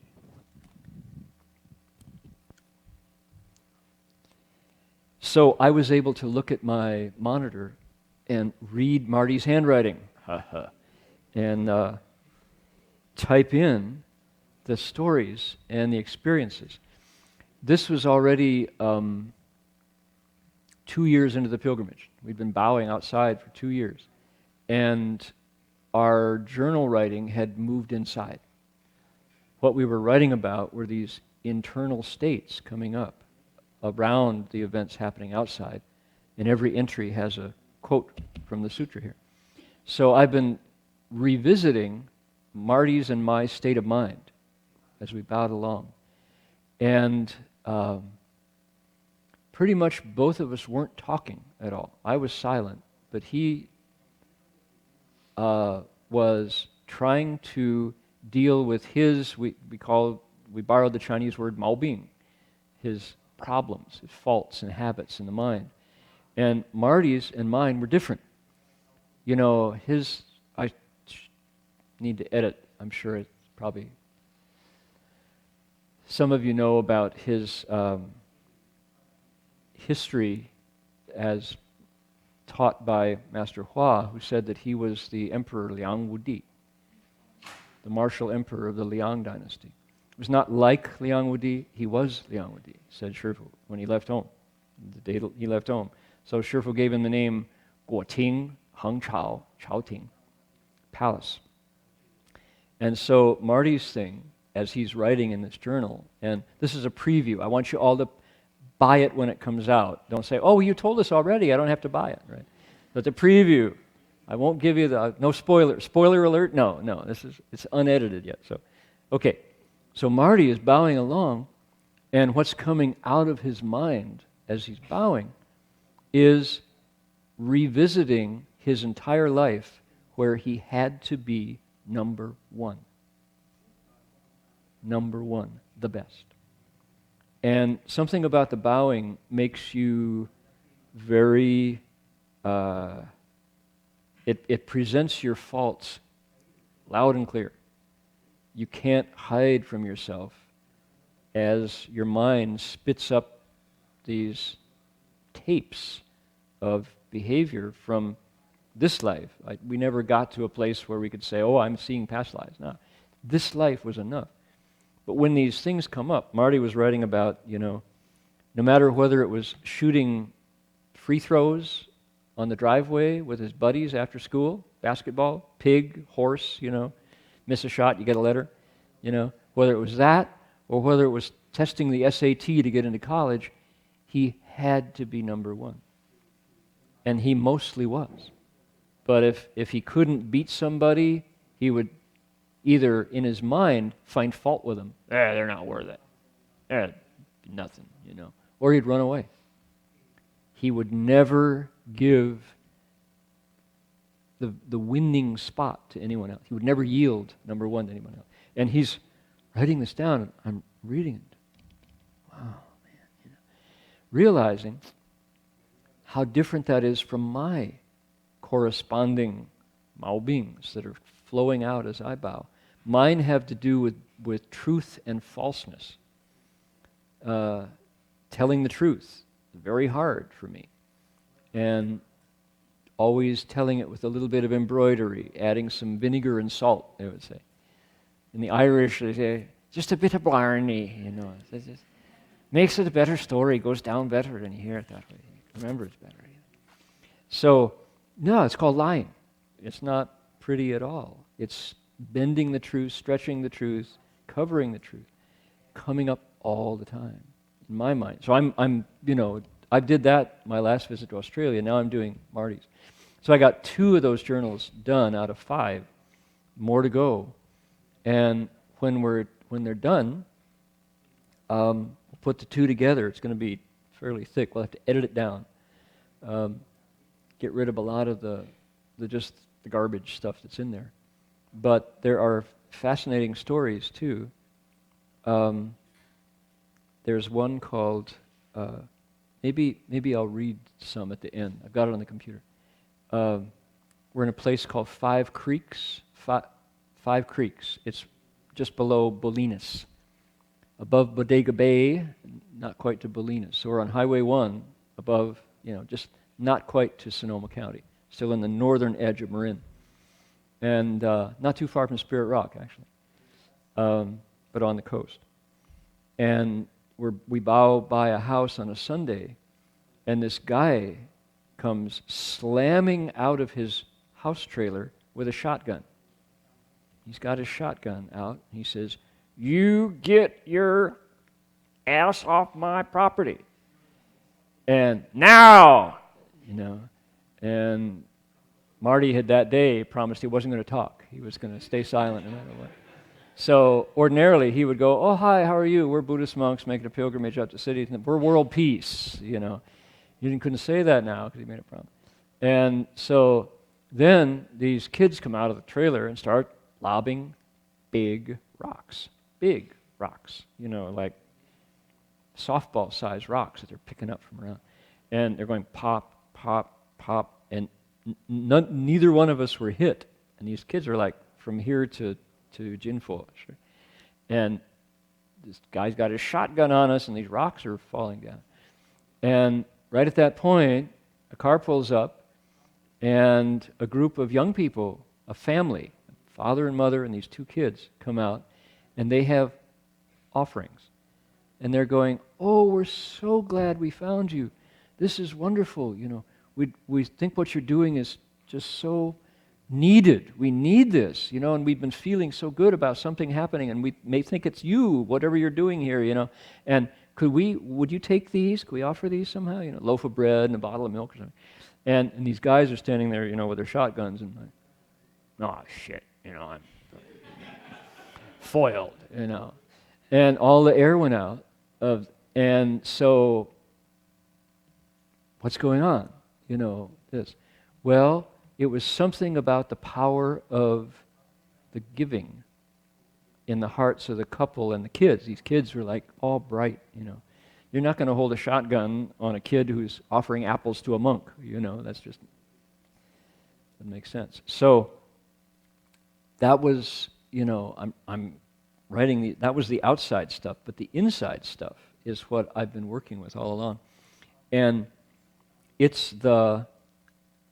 So I was able to look at my monitor and read Marty's handwriting, and type in the stories and the experiences. This was already 2 years into the pilgrimage. We'd been bowing outside for 2 years. And our journal writing had moved inside. What we were writing about were these internal states coming up around the events happening outside. And every entry has a quote from the sutra here. So I've been revisiting Marty's and my state of mind as we bowed along. And pretty much both of us weren't talking at all. I was silent, but he was trying to deal with his, we borrowed the Chinese word 毛病, his problems, his faults and habits in the mind. And Marty's and mine were different. You know, I need to edit, I'm sure it's probably, some of you know about his history as taught by Master Hua, who said that he was the Emperor Liang Wudi, the martial emperor of the Liang dynasty. It was not like Liang Wudi, he was Liang Wudi, said Shifu when he left home, the day he left home. So Shifu gave him the name Guoting, Heng Chao, Chao Ting, palace. And so Marty's thing, as he's writing in this journal, and this is a preview, I want you all to buy it when it comes out. Don't say, oh, you told us already, I don't have to buy it, right? But the preview, I won't give you no spoiler. Spoiler alert? No, it's unedited yet. So, okay. So Marty is bowing along, and what's coming out of his mind as he's bowing is revisiting his entire life where he had to be number one. Number one, the best. And something about the bowing makes you very, it presents your faults loud and clear. You can't hide from yourself as your mind spits up these tapes of behavior from this life. We never got to a place where we could say, oh, I'm seeing past lives. No, this life was enough. But when these things come up, Marty was writing about, no matter whether it was shooting free throws on the driveway with his buddies after school, basketball, pig, horse, miss a shot, you get a letter, whether it was that or whether it was testing the SAT to get into college, he had to be number one. And he mostly was. But if he couldn't beat somebody, he would either in his mind find fault with them. They're not worth it. They're nothing, Or he'd run away. He would never give the winning spot to anyone else. He would never yield number one to anyone else. And he's writing this down, and I'm reading it. Wow, man. Realizing how different that is from my corresponding 毛病 that are flowing out as I bow. Mine have to do with truth and falseness. Telling the truth, very hard for me. And always telling it with a little bit of embroidery, adding some vinegar and salt, they would say. In the Irish, they say, just a bit of blarney, you know. It just makes it a better story, goes down better when you hear it that way. Remember it's better. So, no, it's called lying. It's not pretty at all. It's bending the truth, stretching the truth, covering the truth, coming up all the time, in my mind. So I'm I did that my last visit to Australia. Now I'm doing Marty's. So I got 2 of those journals done out of 5, more to go. And when they're done, we'll put the 2 together. It's going to be fairly thick. We'll have to edit it down, get rid of a lot of the garbage stuff that's in there. But there are fascinating stories too. There's one called, maybe I'll read some at the end. I've got it on the computer. We're in a place called Five Creeks. Five Creeks. It's just below Bolinas. Above Bodega Bay, not quite to Bolinas. So we're on Highway 1, above, just not quite to Sonoma County. Still in the northern edge of Marin. And not too far from Spirit Rock, actually. But on the coast. And we bow by a house on a Sunday, and this guy comes slamming out of his house trailer with a shotgun. He's got his shotgun out, and he says, "You get your ass off my property. And now," and Marty had that day promised he wasn't going to talk. He was going to stay silent no matter what. So ordinarily he would go, "Oh, hi, how are you? We're Buddhist monks making a pilgrimage out to cities. We're world peace," You couldn't say that now because he made a promise. And so then these kids come out of the trailer and start lobbing big rocks, like softball-sized rocks that they're picking up from around. And they're going pop, pop, pop, and neither one of us were hit. And these kids are like from here to Jinfo. And this guy's got his shotgun on us, and these rocks are falling down. And right at that point, a car pulls up, and a group of young people, a family, father and mother and these 2 kids, come out, and they have offerings. And they're going, "Oh, we're so glad we found you. This is wonderful. We think what you're doing is just so needed. We need this, and we've been feeling so good about something happening, and we may think it's you, whatever you're doing here, And would you take these? Could we offer these somehow? A loaf of bread and a bottle of milk or something." And these guys are standing there, with their shotguns and like, "Oh, shit, I'm foiled, And all the air went out and so what's going on? This. Well, it was something about the power of the giving in the hearts of the couple and the kids. These kids were like all bright, You're not going to hold a shotgun on a kid who's offering apples to a monk, That's just doesn't make sense. So that was, I'm writing that was the outside stuff, but the inside stuff is what I've been working with all along. And it's the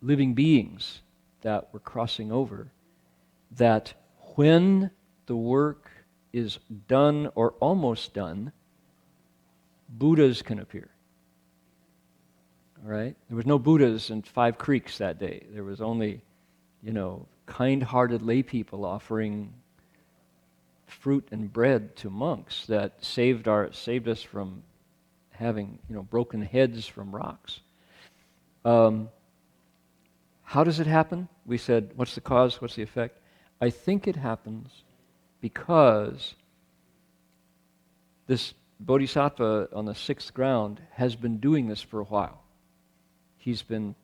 living beings that we're crossing over, that when the work is done or almost done, Buddhas can appear. All right? There was no Buddhas in Five Creeks that day. There was only, kind-hearted lay people offering fruit and bread to monks that saved us from having, broken heads from rocks. How does it happen? We said, what's the cause? What's the effect? I think it happens because this Bodhisattva on the 6th ground has been doing this for a while. He's been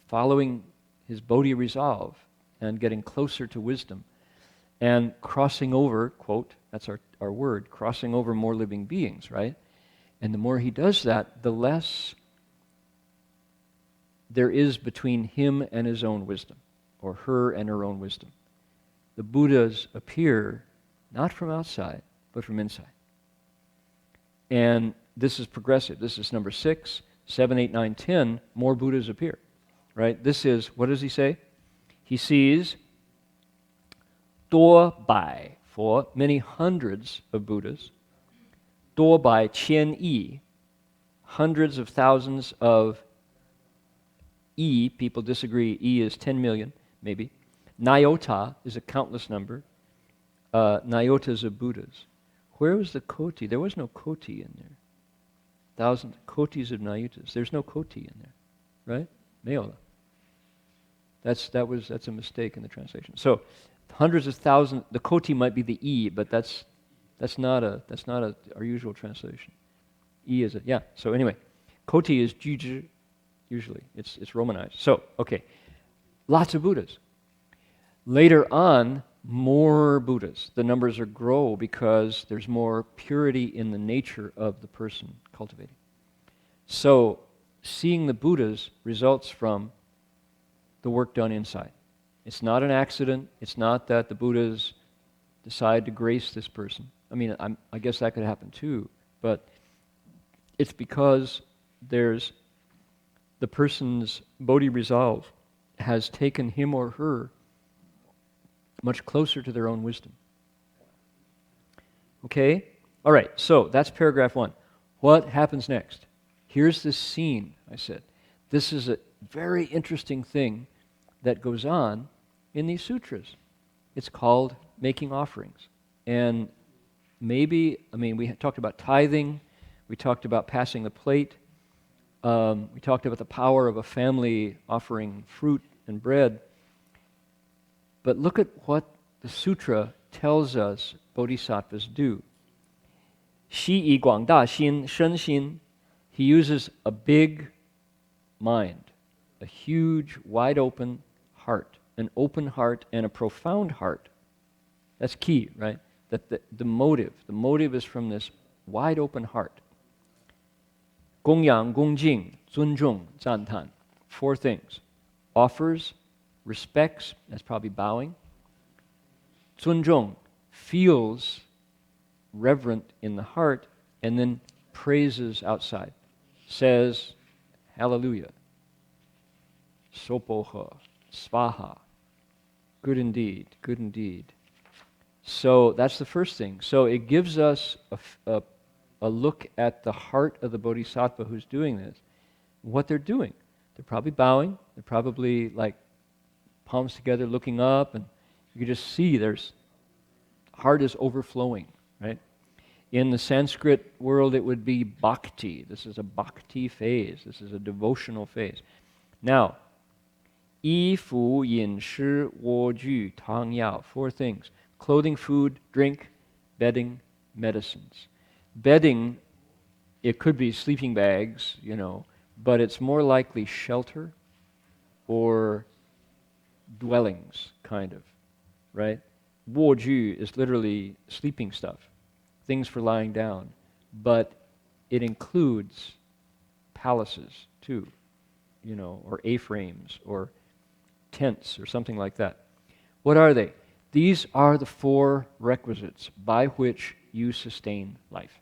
following his Bodhi resolve and getting closer to wisdom and crossing over, quote, that's our word, crossing over more living beings, right? And the more he does that, the less there is between him and his own wisdom, or her and her own wisdom. The Buddhas appear not from outside, but from inside. And this is progressive. This is number 6, 7, 8, 9, 10, more Buddhas appear. right? This is, what does he say? He sees 多百佛, many hundreds of Buddhas, 多百千亿, hundreds of thousands of E, people disagree, E is 10 million, maybe. Nyota is a countless number. Nyotas of Buddhas. Where was the koti? There was no koti in there. Thousands, kotis of Nyotas. There's no koti in there, right? Meola. That's a mistake in the translation. So, hundreds of thousands. The koti might be the E, but that's not our usual translation. E is a, yeah. So anyway, koti is juju. Usually, it's romanized. So, okay, lots of Buddhas. Later on, more Buddhas. The numbers grow because there's more purity in the nature of the person cultivating. So, seeing the Buddhas results from the work done inside. It's not an accident. It's not that the Buddhas decide to grace this person. I mean, I guess that could happen too, but it's because there's the person's bodhi resolve has taken him or her much closer to their own wisdom. Okay? All right, so that's paragraph 1. What happens next? Here's this scene, I said. This is a very interesting thing that goes on in these sutras. It's called making offerings. And maybe, we talked about tithing, we talked about passing the plate, we talked about the power of a family offering fruit and bread. But look at what the sutra tells us bodhisattvas do. Xi yi guang da xin shen xin. He uses a big mind, a huge, wide open heart, an open heart and a profound heart. That's key, right? That the motive is from this wide open heart. 供养, 恭敬, 尊重, 赞叹. 4 things. Offers, respects, that's probably bowing. 尊重, feels reverent in the heart, and then praises outside. Says, hallelujah. Sopoha, svaha. Good indeed, good indeed. So that's the first thing. So it gives us a look at the heart of the bodhisattva who's doing this, what they're doing. They're probably bowing. They're probably like palms together looking up, and you can just see heart is overflowing, right? In the Sanskrit world, it would be bhakti. This is a bhakti phase. This is a devotional phase. Now, yi, fu, yin, shi, wo, ju, tang, yao. 4 things. Clothing, food, drink, bedding, medicines. Bedding, it could be sleeping bags, but it's more likely shelter or dwellings, kind of, right? Woju is literally sleeping stuff, things for lying down, but it includes palaces too, or A-frames or tents or something like that. What are they? These are the 4 requisites by which you sustain life.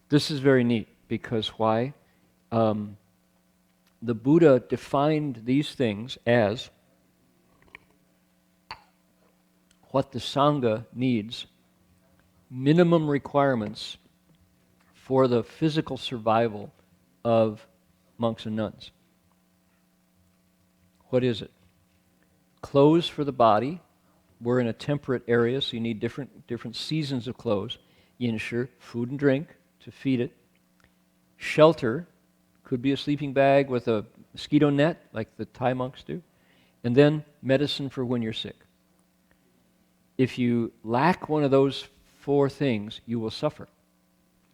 This is very neat because why? The Buddha defined these things as what the Sangha needs, minimum requirements for the physical survival of monks and nuns. What is it? Clothes for the body. We're in a temperate area, so you need different seasons of clothes. Yin Sure, food and drink to feed it. Shelter, could be a sleeping bag with a mosquito net, like the Thai monks do. And then medicine for when you're sick. If you lack one of those 4 things, you will suffer.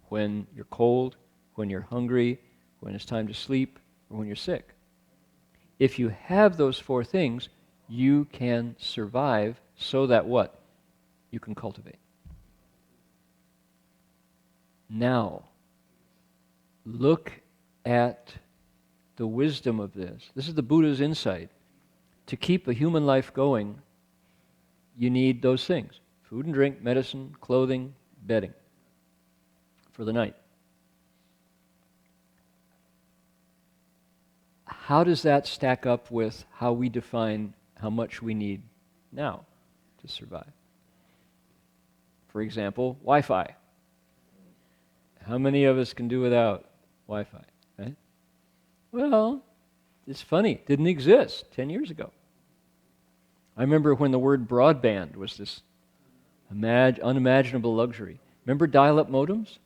When you're cold, when you're hungry, when it's time to sleep, or when you're sick. If you have those 4 things, you can survive so that what? You can cultivate. Now, look at the wisdom of this. This is the Buddha's insight. To keep a human life going, you need those things. Food and drink, medicine, clothing, bedding for the night. how does that stack up with how we define how much we need now to survive? For example, Wi-Fi. How many of us can do without Wi-Fi, right? Well, it's funny. It didn't exist 10 years ago. I remember when the word broadband was this unimaginable luxury. Remember dial-up modems?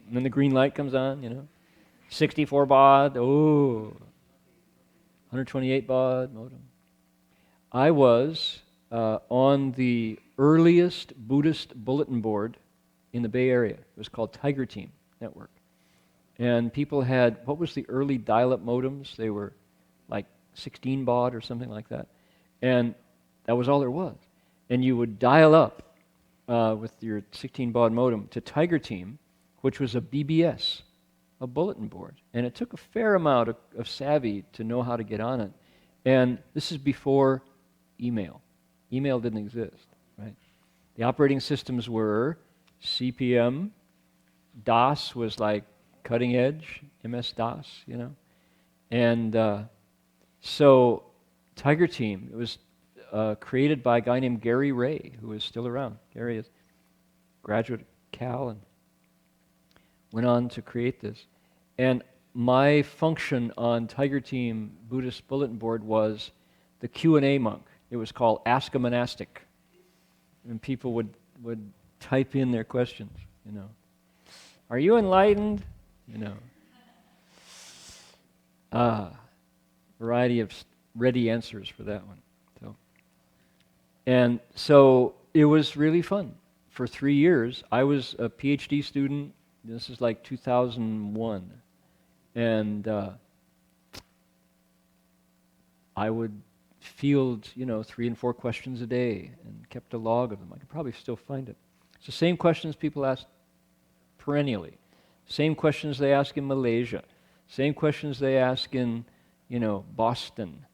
And then the green light comes on, 64 baud, 128 baud modem. I was on the earliest Buddhist bulletin board in the Bay Area. It was called Tiger Team Network. And people had, what was the early dial-up modems? They were like 16 baud or something like that. And that was all there was. And you would dial up with your 16 baud modem to Tiger Team, which was a BBS, a bulletin board. And it took a fair amount of savvy to know how to get on it. And this is before email. Email didn't exist, right? The operating systems were CPM, DOS was like cutting edge, MS-DOS, And so Tiger Team, it was created by a guy named Gary Ray, who is still around. Gary is graduate of Cal and went on to create this. And my function on Tiger Team Buddhist Bulletin Board was the Q&A monk. It was called Ask a Monastic. And people would type in their questions, Are you enlightened? Variety of ready answers for that one. So it was really fun. For 3 years, I was a PhD student. This is like 2001. And I would field, 3 and 4 questions a day and kept a log of them. I could probably still find it. It's the same questions people ask perennially. Same questions they ask in Malaysia. Same questions they ask in, Boston.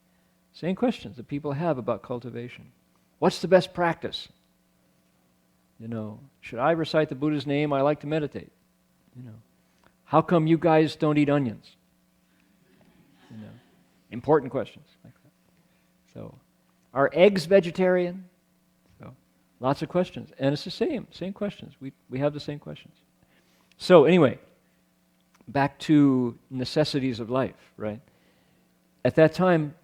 Same questions that people have about cultivation. What's the best practice? Should I recite the Buddha's name? I like to meditate. How come you guys don't eat onions? Important questions like that. So, are eggs vegetarian? So, lots of questions. And it's the same questions. We have the same questions. So, anyway, back to necessities of life, right? At that time,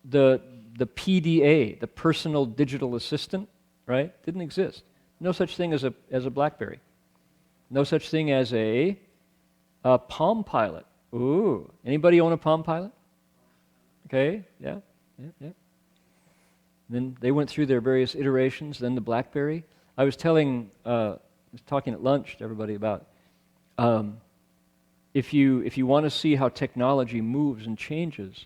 the PDA, the personal digital assistant, right, didn't exist. No such thing as a BlackBerry. No such thing as a Palm Pilot. Ooh, anybody own a Palm Pilot? Okay, yeah. Then they went through their various iterations. Then the BlackBerry. I was talking at lunch to everybody about if you want to see how technology moves and changes.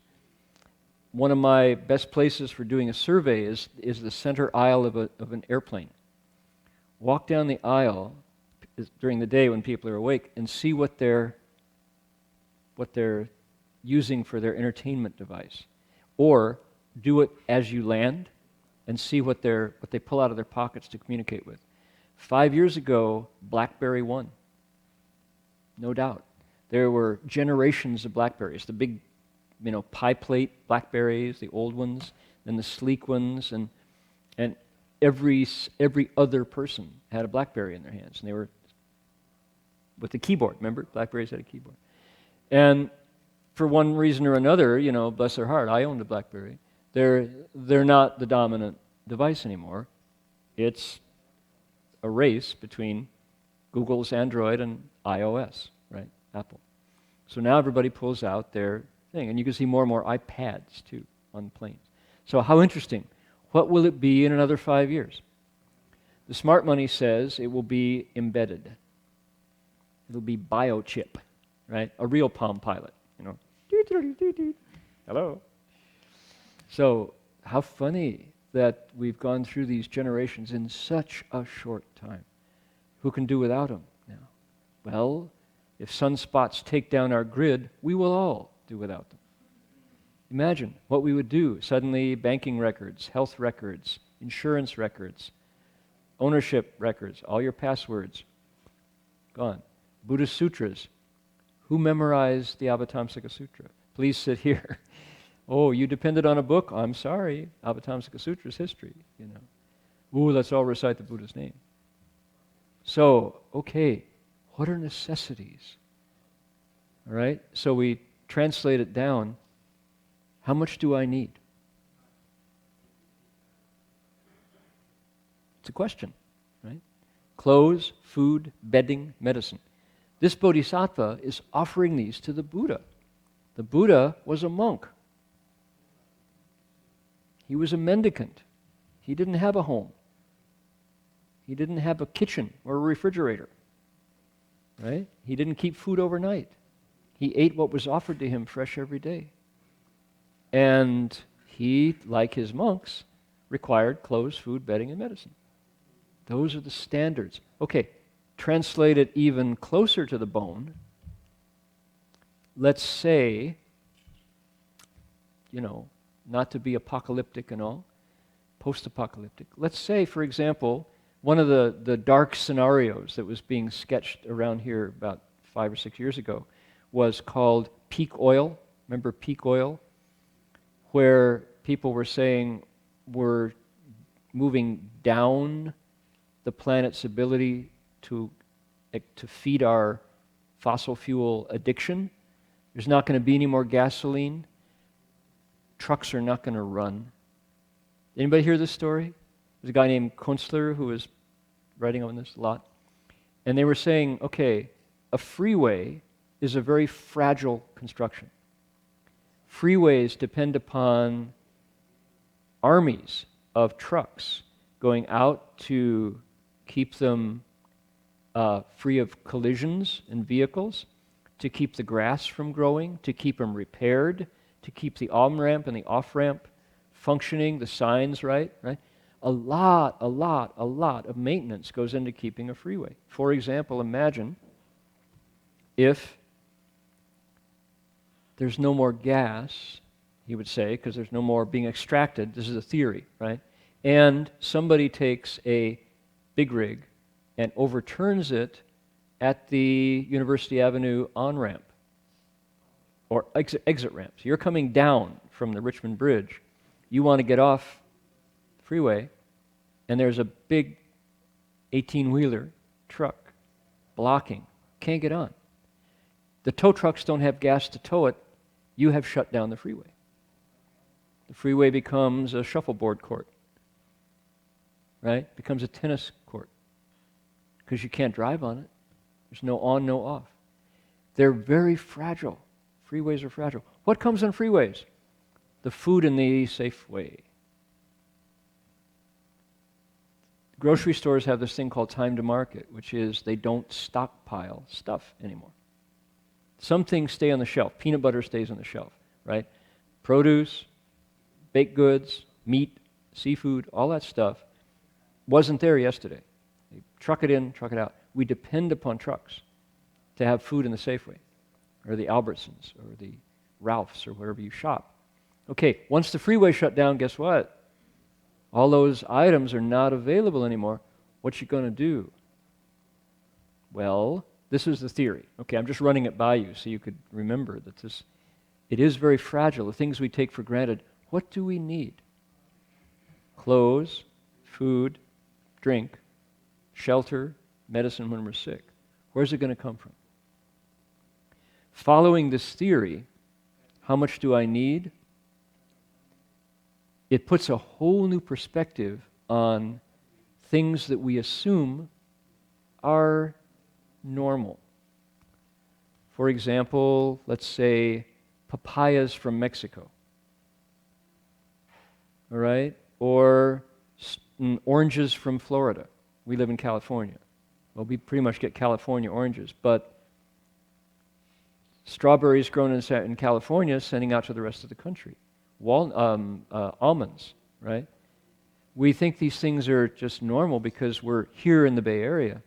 One of my best places for doing a survey is the center aisle of an airplane. Walk down the aisle during the day when people are awake and see what they're using for their entertainment device. Or do it as you land and see what they pull out of their pockets to communicate with. 5 years ago, BlackBerry won. No doubt. There were generations of BlackBerries, the big pie plate BlackBerries, the old ones, then the sleek ones, and every other person had a BlackBerry in their hands, and they were with the keyboard. Remember, BlackBerries had a keyboard. And for one reason or another, bless their heart, I owned a BlackBerry. They're not the dominant device anymore. It's a race between Google's Android and iOS, right? Apple. So now everybody pulls out their thing, and you can see more and more iPads too on planes. So how interesting. What will it be in another 5 years? The smart money says it will be embedded. It'll be biochip, right? A real Palm Pilot, Hello. So how funny that we've gone through these generations in such a short time. Who can do without them now? Well, if sunspots take down our grid, we will all do without them. Imagine what we would do. Suddenly, banking records, health records, insurance records, ownership records, all your passwords, gone. Buddhist sutras. Who memorized the Avatamsaka Sutra? Please sit here. Oh, you depended on a book? I'm sorry. Avatamsaka Sutra is history, you know. Ooh, let's all recite the Buddha's name. So, okay, what are necessities? All right, so we translate it down. How much do I need? It's a question, right? Clothes, food, bedding, medicine. This bodhisattva is offering these to the Buddha. The Buddha was a monk. He was a mendicant. He didn't have a home. He didn't have a kitchen or a refrigerator, right? He didn't keep food overnight. He ate what was offered to him fresh every day. And he, like his monks, required clothes, food, bedding, and medicine. Those are the standards. Okay, translate it even closer to the bone. Let's say, you know, not to be apocalyptic and all, post-apocalyptic. Let's say, for example, one of the dark scenarios that was being sketched around here about 5 or 6 years ago was called peak oil. Remember peak oil? Where people were saying we're moving down the planet's ability to feed our fossil fuel addiction. There's not going to be any more gasoline. Trucks are not going to run. Anybody hear this story? There's a guy named Kunstler who was writing on this a lot. And they were saying, okay, a freeway is a very fragile construction. Freeways depend upon armies of trucks going out to keep them free of collisions in vehicles, to keep the grass from growing, to keep them repaired, to keep the on-ramp and the off-ramp functioning, the signs right? A lot of maintenance goes into keeping a freeway. For example, imagine if there's no more gas, he would say, because there's no more being extracted. This is a theory, right? And somebody takes a big rig and overturns it at the University Avenue on-ramp or exit ramp. So you're coming down from the Richmond Bridge. You want to get off the freeway, and there's a big 18-wheeler truck blocking. Can't get on. The tow trucks don't have gas to tow it. You have shut down the freeway. The freeway becomes a shuffleboard court, right? Becomes a tennis court because you can't drive on it. There's no on, no off. They're very fragile. Freeways are fragile. What comes on freeways? The food in the safe way. Grocery stores have this thing called time to market, which is they don't stockpile stuff anymore. Some things stay on the shelf. Peanut butter stays on the shelf, right? Produce, baked goods, meat, seafood, all that stuff wasn't there yesterday. They truck it in, truck it out. We depend upon trucks to have food in the Safeway or the Albertsons or the Ralphs or wherever you shop. Okay, once the freeway shut down, guess what? All those items are not available anymore. What you going to do? Well, this is the theory. Okay, I'm just running it by you so you could remember that it is very fragile. The things we take for granted. What do we need? Clothes, food, drink, shelter, medicine when we're sick. Where's it going to come from? Following this theory, how much do I need? It puts a whole new perspective on things that we assume are normal. For example, let's say papayas from Mexico, all right? Or oranges from Florida. We live in California. Well, we pretty much get California oranges, but strawberries grown in California sending out to the rest of the country. Almonds, right? We think these things are just normal because we're here in the Bay Area.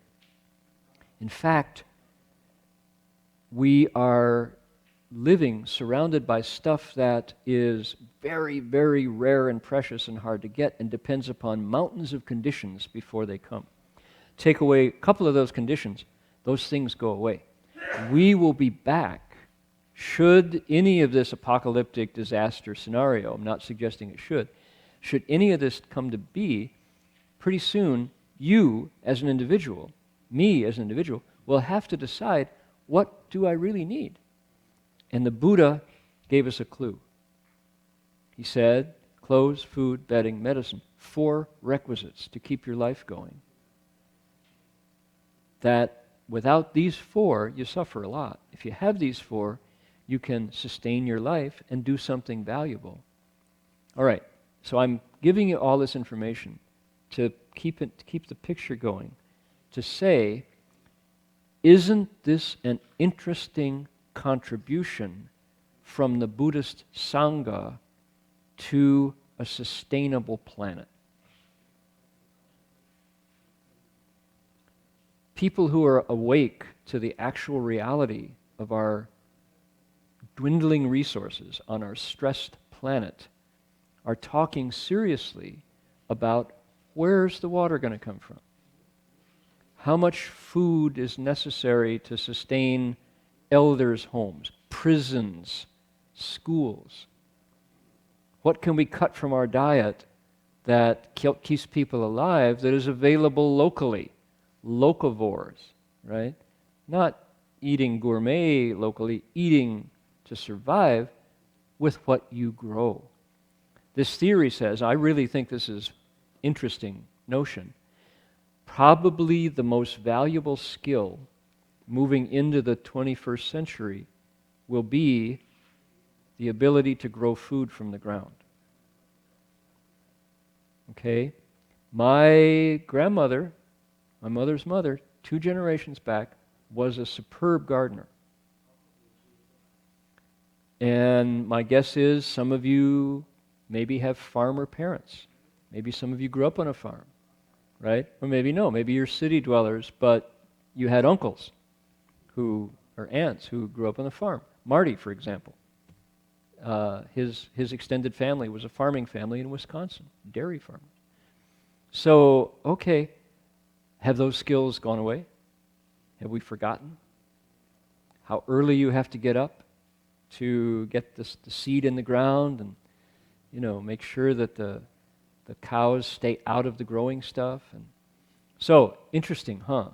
In fact, we are living surrounded by stuff that is very, very rare and precious and hard to get and depends upon mountains of conditions before they come. Take away a couple of those conditions, those things go away. we will be back should any of this apocalyptic disaster scenario, I'm not suggesting it should any of this come to be, pretty soon you as an individual, me as an individual, will have to decide, what do I really need? And the Buddha gave us a clue. He said, clothes, food, bedding, medicine, 4 requisites to keep your life going. That without these 4, you suffer a lot. If you have these 4, you can sustain your life and do something valuable. All right, so I'm giving you all this information to keep the picture going, to say, isn't this an interesting contribution from the Buddhist Sangha to a sustainable planet? People who are awake to the actual reality of our dwindling resources on our stressed planet are talking seriously about, where's the water going to come from? How much food is necessary to sustain elders' homes, prisons, schools? What can we cut from our diet that keeps people alive that is available locally? Locavores, right? Not eating gourmet locally, eating to survive with what you grow. This theory says, I really think this is interesting notion, probably the most valuable skill moving into the 21st century will be the ability to grow food from the ground. Okay? My grandmother, my mother's mother, 2 generations back, was a superb gardener. And my guess is some of you maybe have farmer parents. Maybe some of you grew up on a farm, right? Or maybe no, maybe you're city dwellers, but you had uncles or aunts who grew up on the farm. Marty, for example, his extended family was a farming family in Wisconsin, dairy farmers. So, okay, have those skills gone away? Have we forgotten how early you have to get up to get the seed in the ground and, make sure that the cows stay out of the growing stuff? And so, interesting, huh?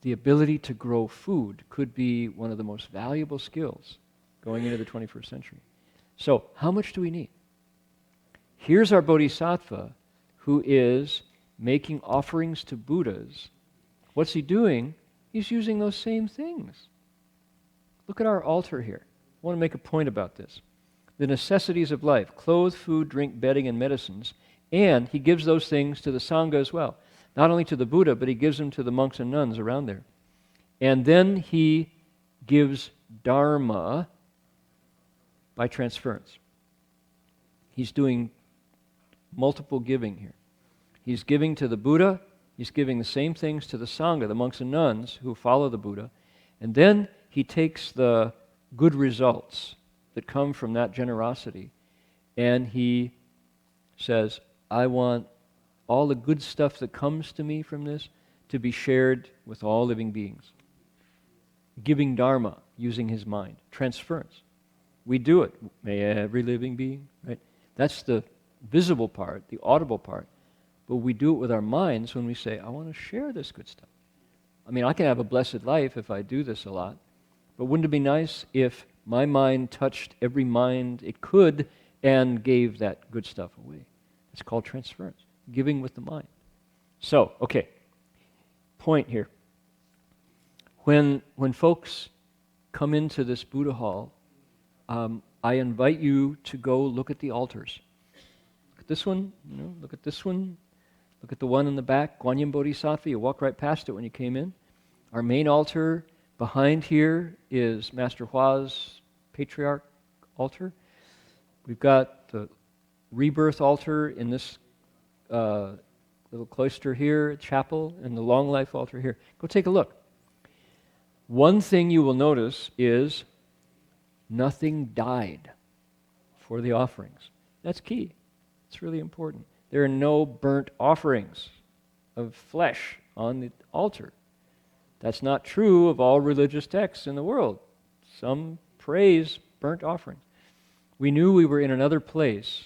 The ability to grow food could be one of the most valuable skills going into the 21st century. So, how much do we need? Here's our bodhisattva who is making offerings to Buddhas. What's he doing? He's using those same things. Look at our altar here. I want to make a point about this. The necessities of life, clothes, food, drink, bedding, and medicines, and he gives those things to the Sangha as well. Not only to the Buddha, but he gives them to the monks and nuns around there. And then he gives Dharma by transference. He's doing multiple giving here. He's giving to the Buddha, he's giving the same things to the Sangha, the monks and nuns who follow the Buddha, and then he takes the good results that come from that generosity, and he says, I want all the good stuff that comes to me from this to be shared with all living beings. Giving Dharma, using his mind. Transference. We do it. May every living being, right? That's the visible part, the audible part. But we do it with our minds when we say, I want to share this good stuff. I mean, I can have a blessed life if I do this a lot, but wouldn't it be nice if my mind touched every mind it could and gave that good stuff away? It's called transference, giving with the mind. So, okay, point here. When folks come into this Buddha hall, I invite you to go look at the altars. Look at this one, look at this one. Look at the one in the back, Guanyin Bodhisattva. You walk right past it when you came in. Our main altar behind here is Master Hua's Patriarch altar. We've got the rebirth altar in this little cloister here, chapel, and the long life altar here. Go take a look. One thing you will notice is nothing died for the offerings. That's key. It's really important. There are no burnt offerings of flesh on the altar. That's not true of all religious texts in the world. Some praise burnt offerings. We knew we were in another place.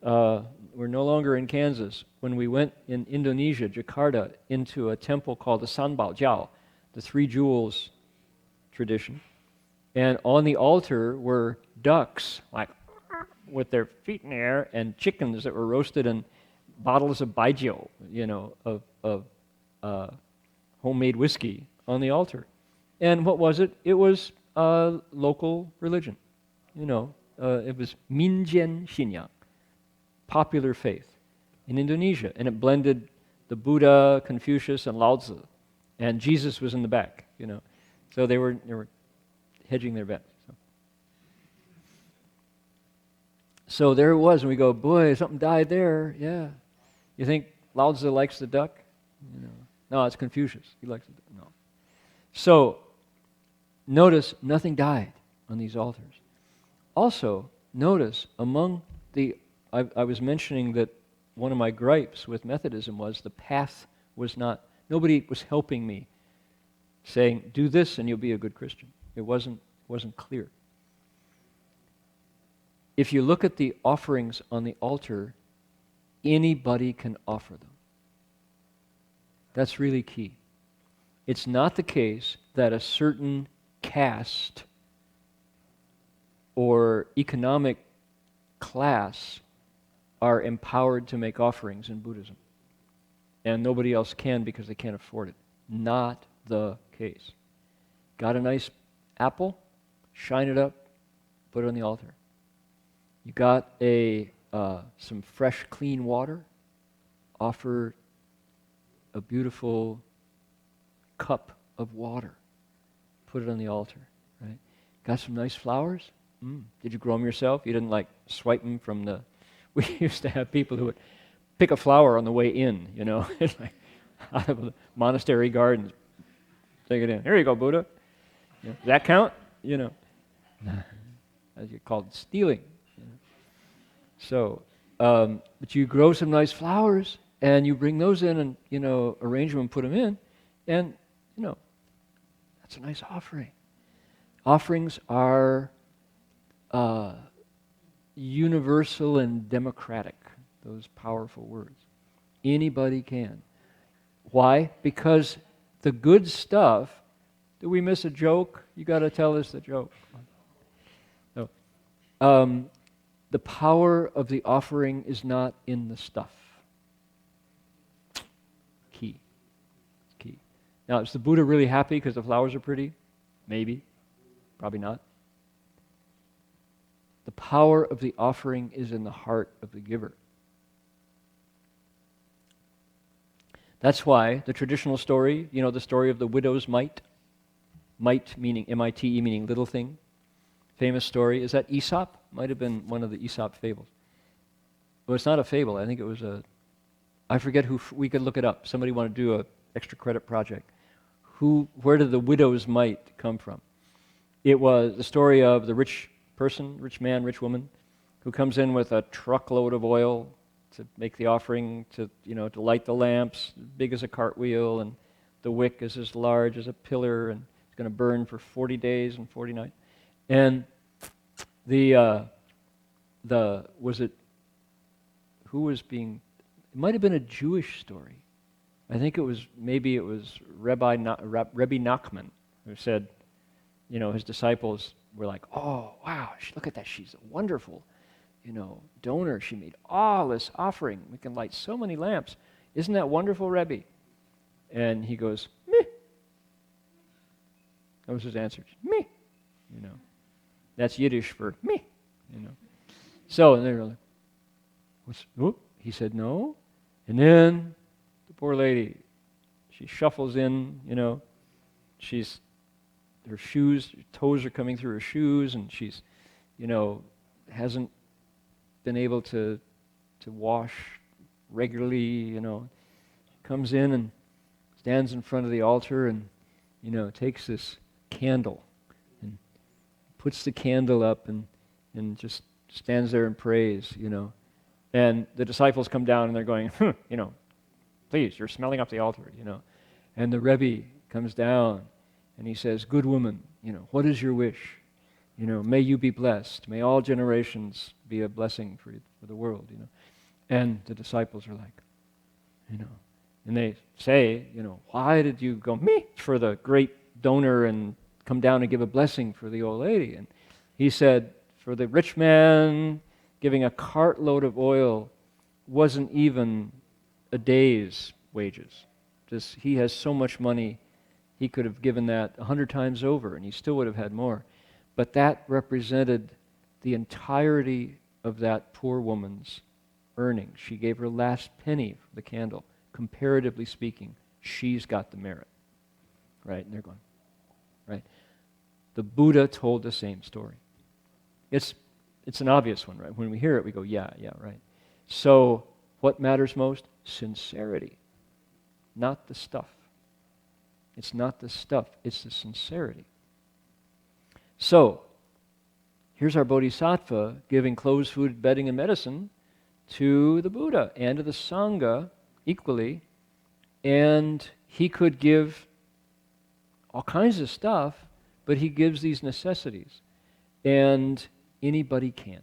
We're no longer in Kansas. When we went in Indonesia, Jakarta, into a temple called the Sanbao Jiao, the Three Jewels tradition, and on the altar were ducks, like with their feet in the air, and chickens that were roasted, and bottles of baijiu, of homemade whiskey on the altar. And what was it? It was local religion. It was Minjian Xinyang, popular faith in Indonesia. And it blended the Buddha, Confucius, and Lao Tzu. And Jesus was in the back, So they were hedging their bets. So there it was, and we go, boy, something died there. Yeah. You think Lao Tzu likes the duck? No, it's Confucius. He likes the duck. No. So notice nothing died on these altars. Also, notice among the, I was mentioning that one of my gripes with Methodism was the path was not, nobody was helping me, saying, do this and you'll be a good Christian. It wasn't clear. If you look at the offerings on the altar, anybody can offer them. That's really key. It's not the case that a certain caste or economic class are empowered to make offerings in Buddhism, and nobody else can because they can't afford it. Not the case. Got a nice apple? Shine it up, put it on the altar. You got some fresh, clean water? Offer a beautiful cup of water. Put it on the altar, right? Got some nice flowers? Did you grow them yourself? You didn't swipe them from the... We used to have people who would pick a flower on the way in, It's like out of the monastery gardens. Take it in. Here you go, Buddha. Does that count? As you called stealing. So, but you grow some nice flowers, and you bring those in and, arrange them and put them in, and, that's a nice offering. Offerings are universal and democratic, those powerful words. Anybody can. Why? Because the good stuff, do we miss a joke? You got to tell us the joke. No. The power of the offering is not in the stuff. Key. It's key. Now, is the Buddha really happy because the flowers are pretty? Maybe. Probably not. The power of the offering is in the heart of the giver. That's why the traditional story, the story of the widow's mite, mite meaning M-I-T-E meaning little thing, famous story. Is that Aesop? Might have been one of the Aesop fables. Well, it's not a fable. I think it was I forget who, we could look it up. Somebody want to do an extra credit project. Where did the widow's mite come from? It was the story of the rich person, rich man, rich woman, who comes in with a truckload of oil to make the offering, to light the lamps, big as a cartwheel, and the wick is as large as a pillar, and it's going to burn for 40 days and 40 nights. And it might have been a Jewish story. I think maybe it was Rebbe Nachman who said, his disciples were like, oh, wow, look at that, she's a wonderful, donor. She made all this offering. We can light so many lamps. Isn't that wonderful, Rebbe? And he goes, meh. That was his answer. Meh. That's Yiddish for me. So, and they were like, he said no. And then the poor lady, she shuffles in, her shoes, her toes are coming through her shoes, and she's, hasn't been able to wash regularly, comes in and stands in front of the altar and, takes this candle and puts the candle up and just stands there and prays, And the disciples come down and they're going, please, you're smelling up the altar, And the Rebbe comes down, and he says, "Good woman, what is your wish? May you be blessed. May all generations be a blessing for the world." And the disciples are like, and they say, "Why did you go me for the great donor and come down and give a blessing for the old lady?" And he said, "For the rich man, giving a cartload of oil wasn't even a day's wages. He has so much money, he could have given that 100 times over, and he still would have had more." But that represented the entirety of that poor woman's earnings. She gave her last penny for the candle. Comparatively speaking, she's got the merit. Right? And they're going, right? The Buddha told the same story. It's an obvious one, right? When we hear it, we go, yeah, right. So, what matters most? Sincerity, not the stuff. It's not the stuff, it's the sincerity. So, here's our Bodhisattva giving clothes, food, bedding, and medicine to the Buddha and to the Sangha equally, and he could give all kinds of stuff, but he gives these necessities, and anybody can.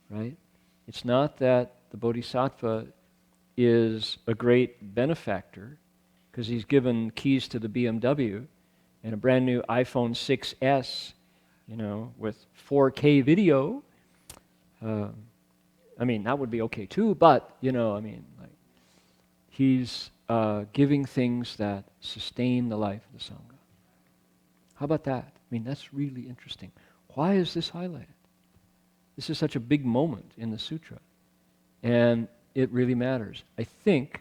Right? It's not that the Bodhisattva is a great benefactor because he's given keys to the BMW and a brand new iPhone 6S, with 4K video. That would be okay too, but, he's giving things that sustain the life of the Sangha. How about that? That's really interesting. Why is this highlighted? This is such a big moment in the sutra. And it really matters. I think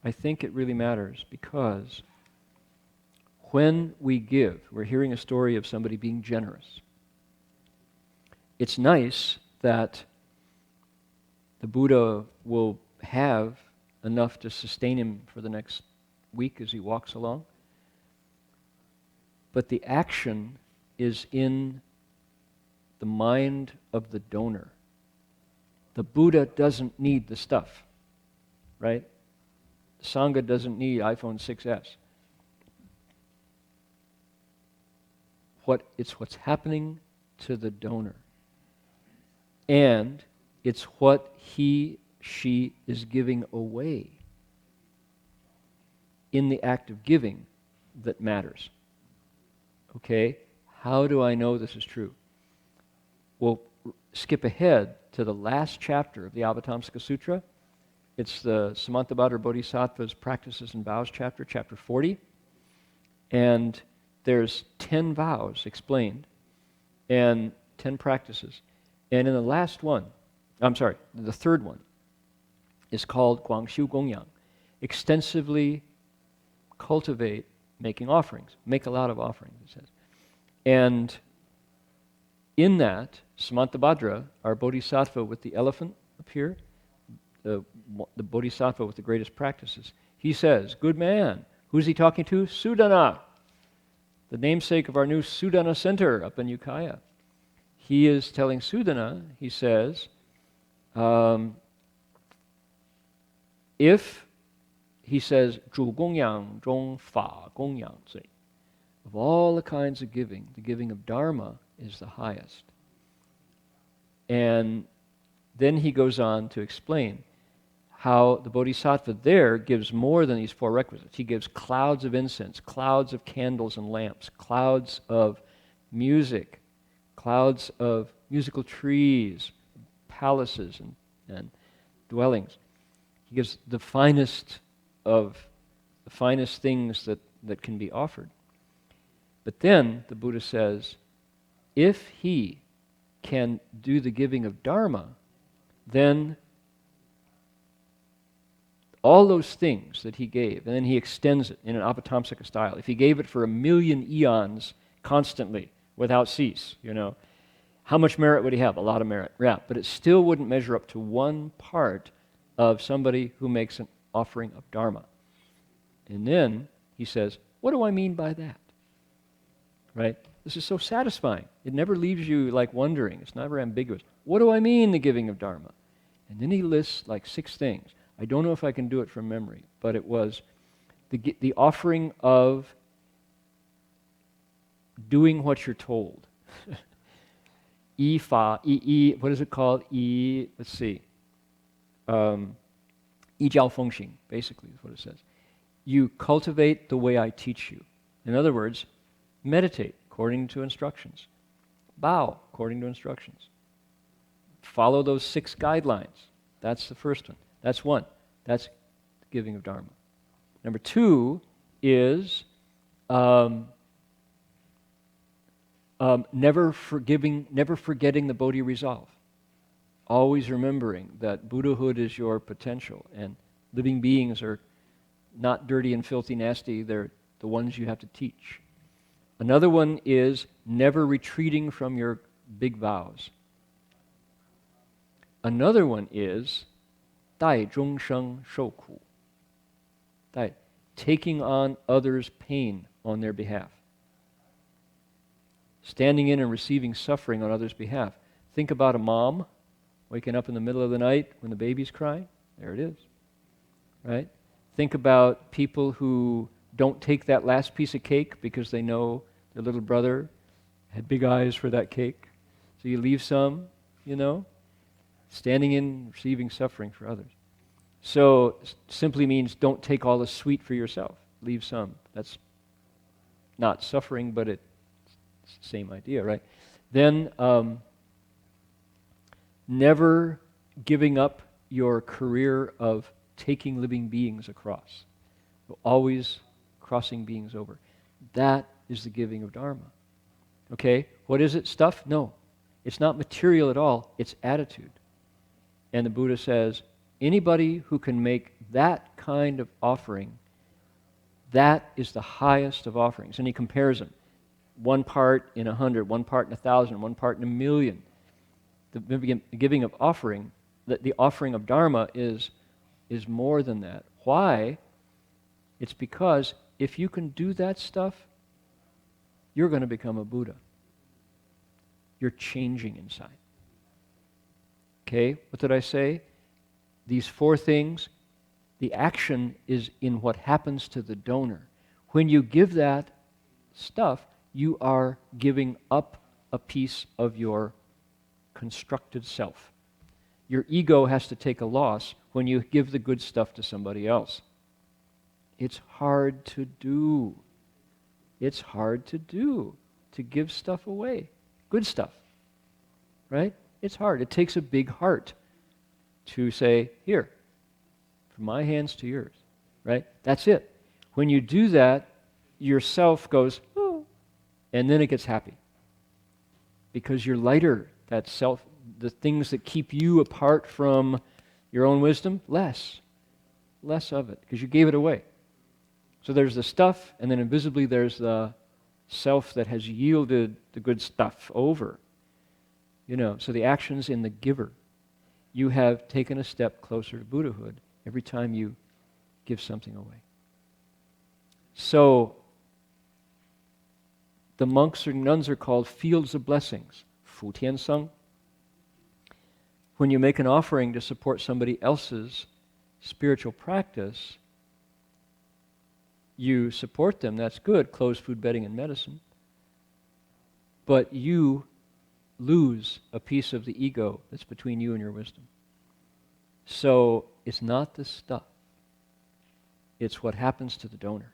it really matters because when we give, we're hearing a story of somebody being generous. It's nice that the Buddha will have enough to sustain him for the next week as he walks along. But the action is in the mind of the donor. The Buddha doesn't need the stuff, right? The Sangha doesn't need iPhone 6S. It's what's happening to the donor. And it's what she is giving away in the act of giving that matters. Okay? How do I know this is true? We'll skip ahead to the last chapter of the Avatamsaka Sutra. It's the Samantabhadra Bodhisattva's Practices and Vows chapter, chapter 40. And there's 10 vows explained and 10 practices. And in the the third one is called Guangshu Gongyang. Extensively cultivate making offerings. Make a lot of offerings, it says. And in that, Samantabhadra, our Bodhisattva with the elephant up here, the Bodhisattva with the greatest practices, he says, "Good man." Who's he talking to? Sudana, the namesake of our new Sudana Center up in Ukiah. He is telling Sudana, he says, if, he says, 主供养中法供养最, of all the kinds of giving, the giving of Dharma is the highest. And then he goes on to explain how the Bodhisattva there gives more than these four requisites. He gives clouds of incense, clouds of candles and lamps, clouds of music, clouds of musical trees, palaces and dwellings. He gives the finest things that can be offered. But then the Buddha says, if he can do the giving of Dharma, then all those things that he gave, and then he extends it in an Avatamsaka style. If he gave it for 1,000,000 eons constantly, without cease, how much merit would he have? A lot of merit. Yeah, but it still wouldn't measure up to one part of somebody who makes an offering of Dharma. And then he says, what do I mean by that? Right? This is so satisfying. It never leaves you wondering. It's never ambiguous. What do I mean, the giving of Dharma? And then he lists 6 things. I don't know if I can do it from memory, but it was the offering of doing what you're told. What is it called? Let's see. 依教奉行, basically is what it says. You cultivate the way I teach you. In other words, meditate according to instructions. Bow according to instructions. Follow those 6 guidelines. That's the first one. That's one. That's the giving of Dharma. Number 2 is never forgetting the Bodhi resolve. Always remembering that Buddhahood is your potential, and living beings are not dirty and filthy nasty, they're the ones you have to teach. Another one is never retreating from your big vows. Another one is 代众生受苦. Taking on others' pain on their behalf. Standing in and receiving suffering on others' behalf. Think about a mom waking up in the middle of the night when the baby's crying. There it is. Right? Think about people who don't take that last piece of cake because they know their little brother had big eyes for that cake. So you leave some, standing in, receiving suffering for others. So simply means don't take all the sweet for yourself. Leave some. That's not suffering, but it's the same idea, right? Then never giving up your career of taking living beings across. Always crossing beings over. That is the giving of Dharma. Okay? What is it? Stuff? No. It's not material at all. It's attitude. And the Buddha says, anybody who can make that kind of offering, that is the highest of offerings. And he compares them. 1 part in 100, 1 part in 1,000, 1 part in 1,000,000. The giving of offering, the offering of Dharma is more than that. Why? It's because if you can do that stuff, you're going to become a Buddha. You're changing inside. Okay, what did I say? These 4 things, the action is in what happens to the donor. When you give that stuff, you are giving up a piece of your constructed self. Your ego has to take a loss when you give the good stuff to somebody else. It's hard to do. It's hard to do, to give stuff away. Good stuff, right? It's hard. It takes a big heart to say, here, from my hands to yours, right? That's it. When you do that, yourself goes, oh, and then it gets happy. Because you're lighter, that self, the things that keep you apart from your own wisdom, less of it, because you gave it away. So there's the stuff, and then invisibly there's the self that has yielded the good stuff over. So the action's in the giver. You have taken a step closer to Buddhahood every time you give something away. So the monks or nuns are called fields of blessings, Fu Tian Seng. When you make an offering to support somebody else's spiritual practice, you support them, that's good, clothes, food, bedding, and medicine. But you lose a piece of the ego that's between you and your wisdom. So it's not the stuff. It's what happens to the donor.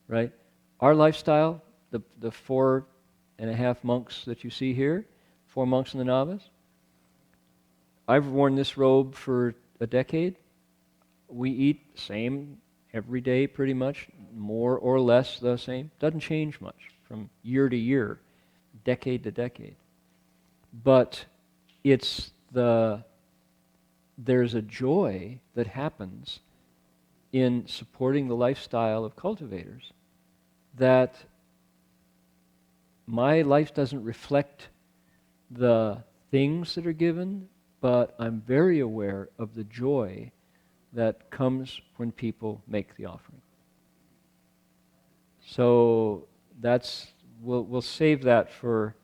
Right? Our lifestyle, the 4.5 monks that you see here, 4 monks and the novice, I've worn this robe for a decade. We eat the same every day pretty much, more or less the same. Doesn't change much from year to year, decade to decade. But there's a joy that happens in supporting the lifestyle of cultivators that my life doesn't reflect the things that are given, but I'm very aware of the joy that comes when people make the offering. So we'll save that for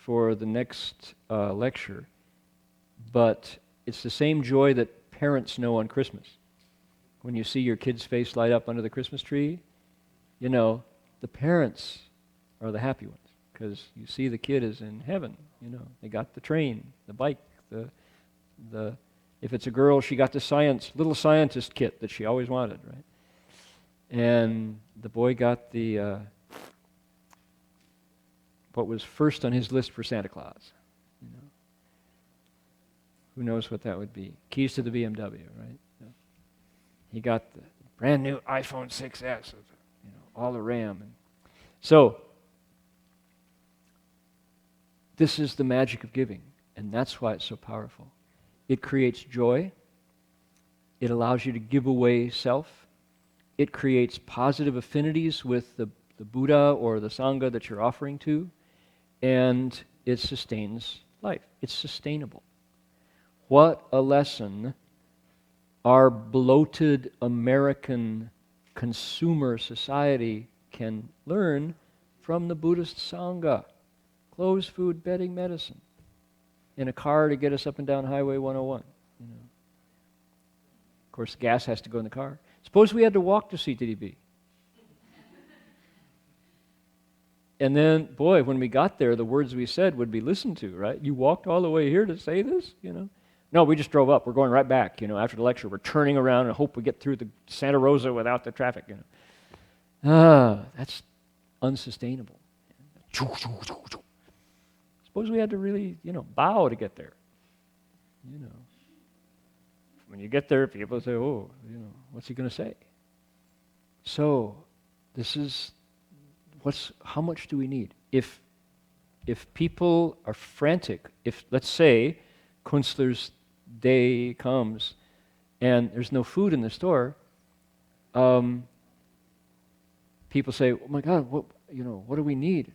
the next lecture. But it's the same joy that parents know on Christmas when you see your kid's face light up under the Christmas tree, you know, the parents are the happy ones because you see the kid is in heaven. You know, they got the train, the bike, the if it's a girl, she got the little scientist kit that she always wanted, right? And the boy got the what was first on his list for Santa Claus. You know, who knows what that would be? Keys to the BMW, right? Yeah. He got the brand new iPhone 6S with, you know, all the RAM. And so this is the magic of giving, and that's why it's so powerful. It creates joy. It allows you to give away self. It creates positive affinities with the Buddha or the Sangha that you're offering to, and it sustains life. It's sustainable. What a lesson our bloated American consumer society can learn from the Buddhist Sangha. Clothes, food, bedding, medicine. In a car to get us up and down Highway 101. You know. Of course, gas has to go in the car. Suppose we had to walk to CTDB. And then, boy, when we got there, the words we said would be listened to, right? You walked all the way here to say this, you know? No, we just drove up. We're going right back, you know, after the lecture. We're turning around and hope we get through the Santa Rosa without the traffic, you know. That's unsustainable. Suppose we had to really, you know, bow to get there. You know. When you get there, people say, oh, you know, what's he going to say? So, this is, how much do we need? If people are frantic, if, let's say, Kunstler's day comes and there's no food in the store, people say, oh my God, what do we need?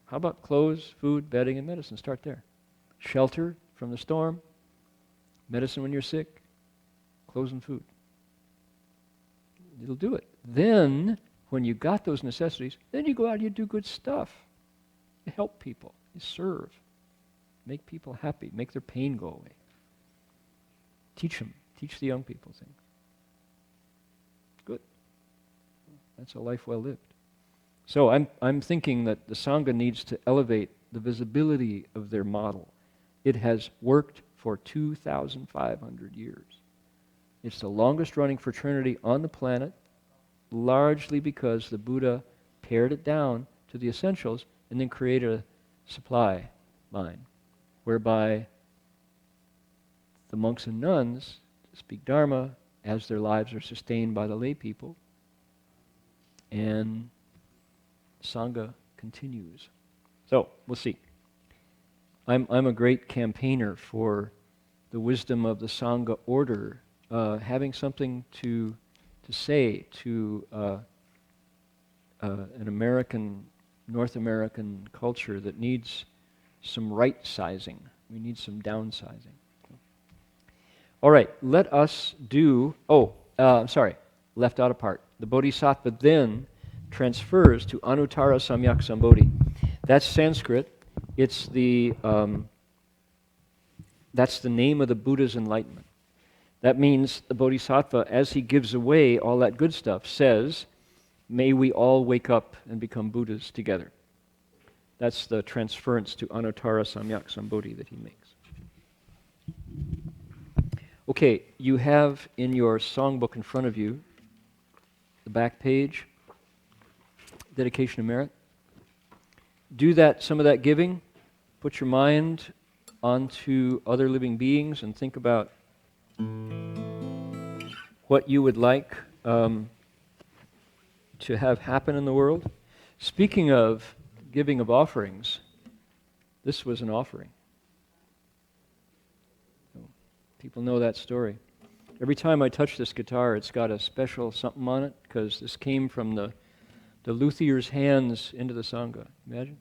How about clothes, food, bedding, and medicine? Start there. Shelter from the storm, medicine when you're sick, clothes and food. It'll do it. Then, when you got those necessities, then you go out and you do good stuff. You help people. You serve. Make people happy. Make their pain go away. Teach them. Teach the young people things. Good. That's a life well lived. So I'm thinking that the Sangha needs to elevate the visibility of their model. It has worked for 2,500 years. It's the longest running fraternity on the planet, largely because the Buddha pared it down to the essentials and then created a supply line, whereby the monks and nuns speak Dharma as their lives are sustained by the lay people, and Sangha continues. So, we'll see. I'm a great campaigner for the wisdom of the Sangha order, having something to say to an American, North American culture that needs some right-sizing. We need some downsizing. All right, let us do, left out a part. The Bodhisattva then transfers to Anuttara Samyak Sambodhi. That's Sanskrit. It's that's the name of the Buddha's enlightenment. That means the Bodhisattva, as he gives away all that good stuff, says, may we all wake up and become Buddhas together. That's the transference to Anuttara Samyak Sambodhi that he makes. Okay, you have in your songbook in front of you, the back page, dedication of merit. Do some of that giving. Put your mind onto other living beings and think about what you would like to have happen in the world. Speaking of giving of offerings, this was an offering. People know that story. Every time I touch this guitar, it's got a special something on it, because this came from the luthier's hands into the Sangha. Imagine?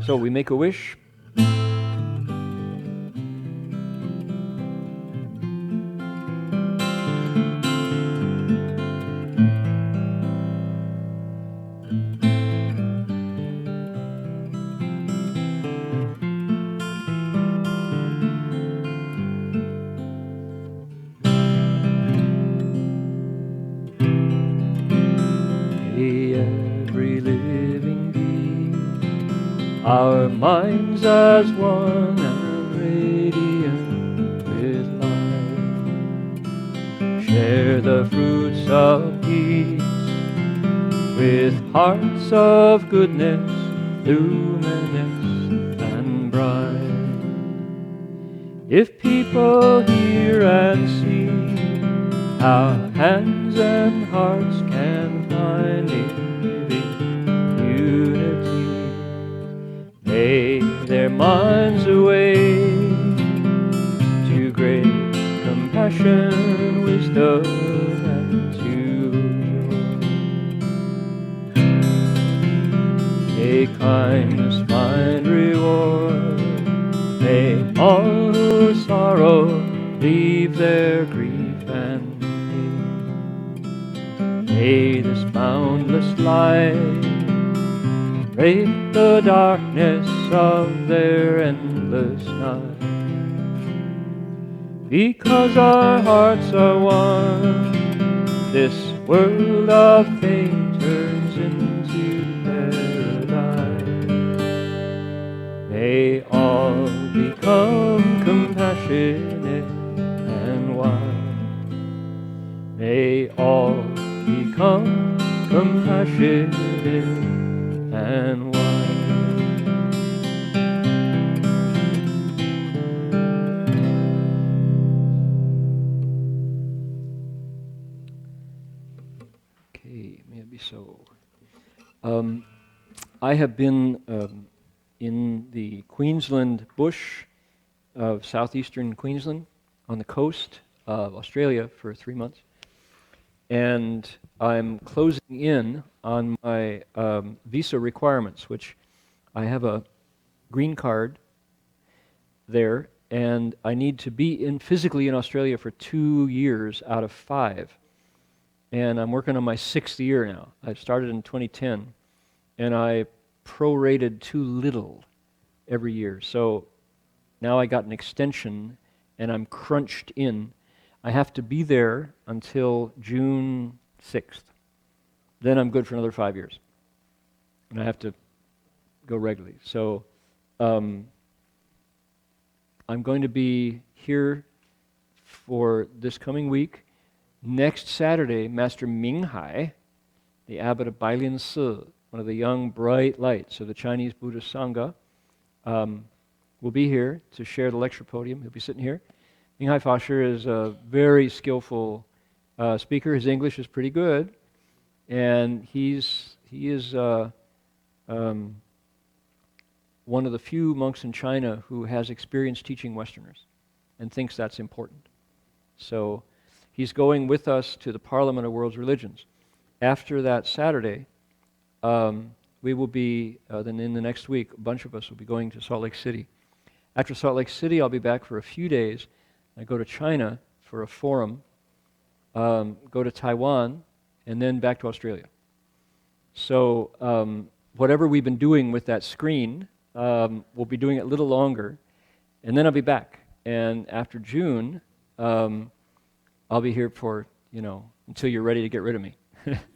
So we make a wish. our minds as one and radiant with light. Share the fruits of peace with hearts of goodness, luminous and bright. If people hear and see how hands and hearts can find in living unity, may their minds awake to great compassion, wisdom, and to joy. May kindness find reward. May all who sorrow leave their grief and pain. May this boundless light break the darkness of their endless night. Because our hearts are one, this world of pain turns into paradise. May all become compassionate and wise. May all become compassionate and wise. Okay, may it be so. I have been in the Queensland bush of southeastern Queensland on the coast of Australia for 3 months. And I'm closing in on my visa requirements, which I have a green card there, and I need to be physically in Australia for 2 years out of 5. And I'm working on my 6th year now. I started in 2010, and I prorated too little every year. So now I got an extension, and I'm crunched in. I have to be there until June 6th. Then I'm good for another 5 years. And I have to go regularly. So I'm going to be here for this coming week. Next Saturday, Master Minghai, the abbot of Bailian Si, one of the young bright lights of the Chinese Buddhist Sangha, will be here to share the lecture podium. He'll be sitting here. Minghai Fasher is a very skillful speaker. His English is pretty good, and he is one of the few monks in China who has experience teaching Westerners and thinks that's important. So he's going with us to the Parliament of World Religions. After that Saturday, we will be, then in the next week, a bunch of us will be going to Salt Lake City. After Salt Lake City, I'll be back for a few days. I go to China for a forum, go to Taiwan, and then back to Australia. So whatever we've been doing with that screen, we'll be doing it a little longer, and then I'll be back. And after June, I'll be here for, until you're ready to get rid of me.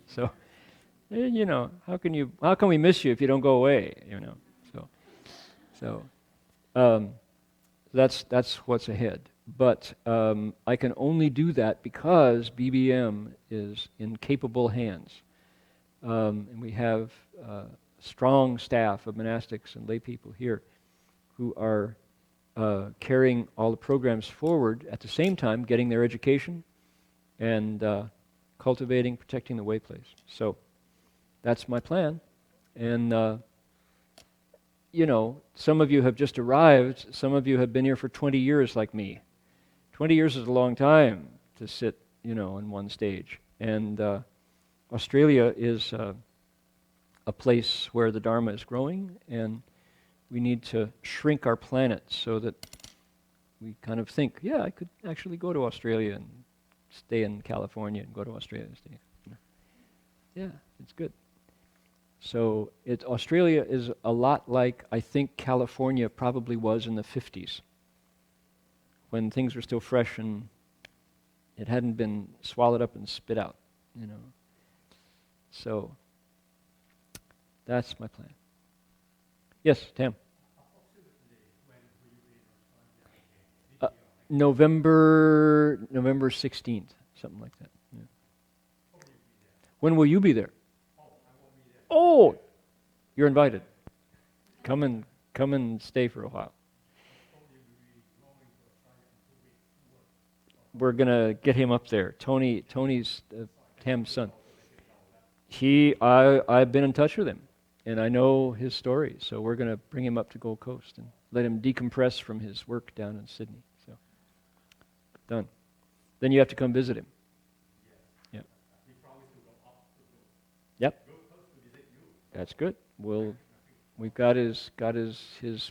So, how can we miss you if you don't go away, So that's what's ahead. But I can only do that because BBM is in capable hands. And we have a strong staff of monastics and lay people here who are carrying all the programs forward at the same time, getting their education and cultivating, protecting the way place. So that's my plan. And some of you have just arrived. Some of you have been here for 20 years like me. 20 years is a long time to sit, on one stage. And Australia is a place where the Dharma is growing, and we need to shrink our planet so that we kind of think, yeah, I could actually go to Australia and stay in California and go to Australia and stay. Yeah, it's good. So Australia is a lot like I think California probably was in the 50s, when things were still fresh and it hadn't been swallowed up and spit out, So that's my plan. Yes, Tam. November 16th, something like that. Yeah. When will you be there? Oh, you're invited. Come and stay for a while. We're gonna get him up there. Tony's Tam's son. I've been in touch with him, and I know his story. So we're gonna bring him up to Gold Coast and let him decompress from his work down in Sydney. So done. Then you have to come visit him. Yeah. Yep. That's good. We've got his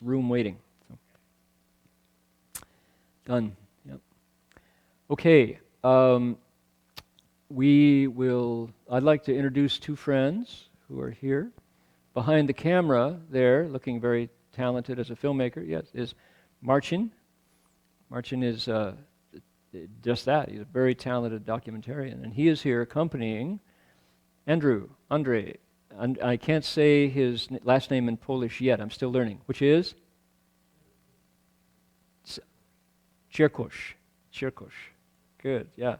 room waiting. So. Done. Yep. Okay. I'd like to introduce two friends who are here. Behind the camera there, looking very talented as a filmmaker, yes, is Marcin. Marcin is just that. He's a very talented documentarian. And he is here accompanying Andre. And I can't say his last name in Polish yet. I'm still learning. Which is? Czerkosz. Good, yeah.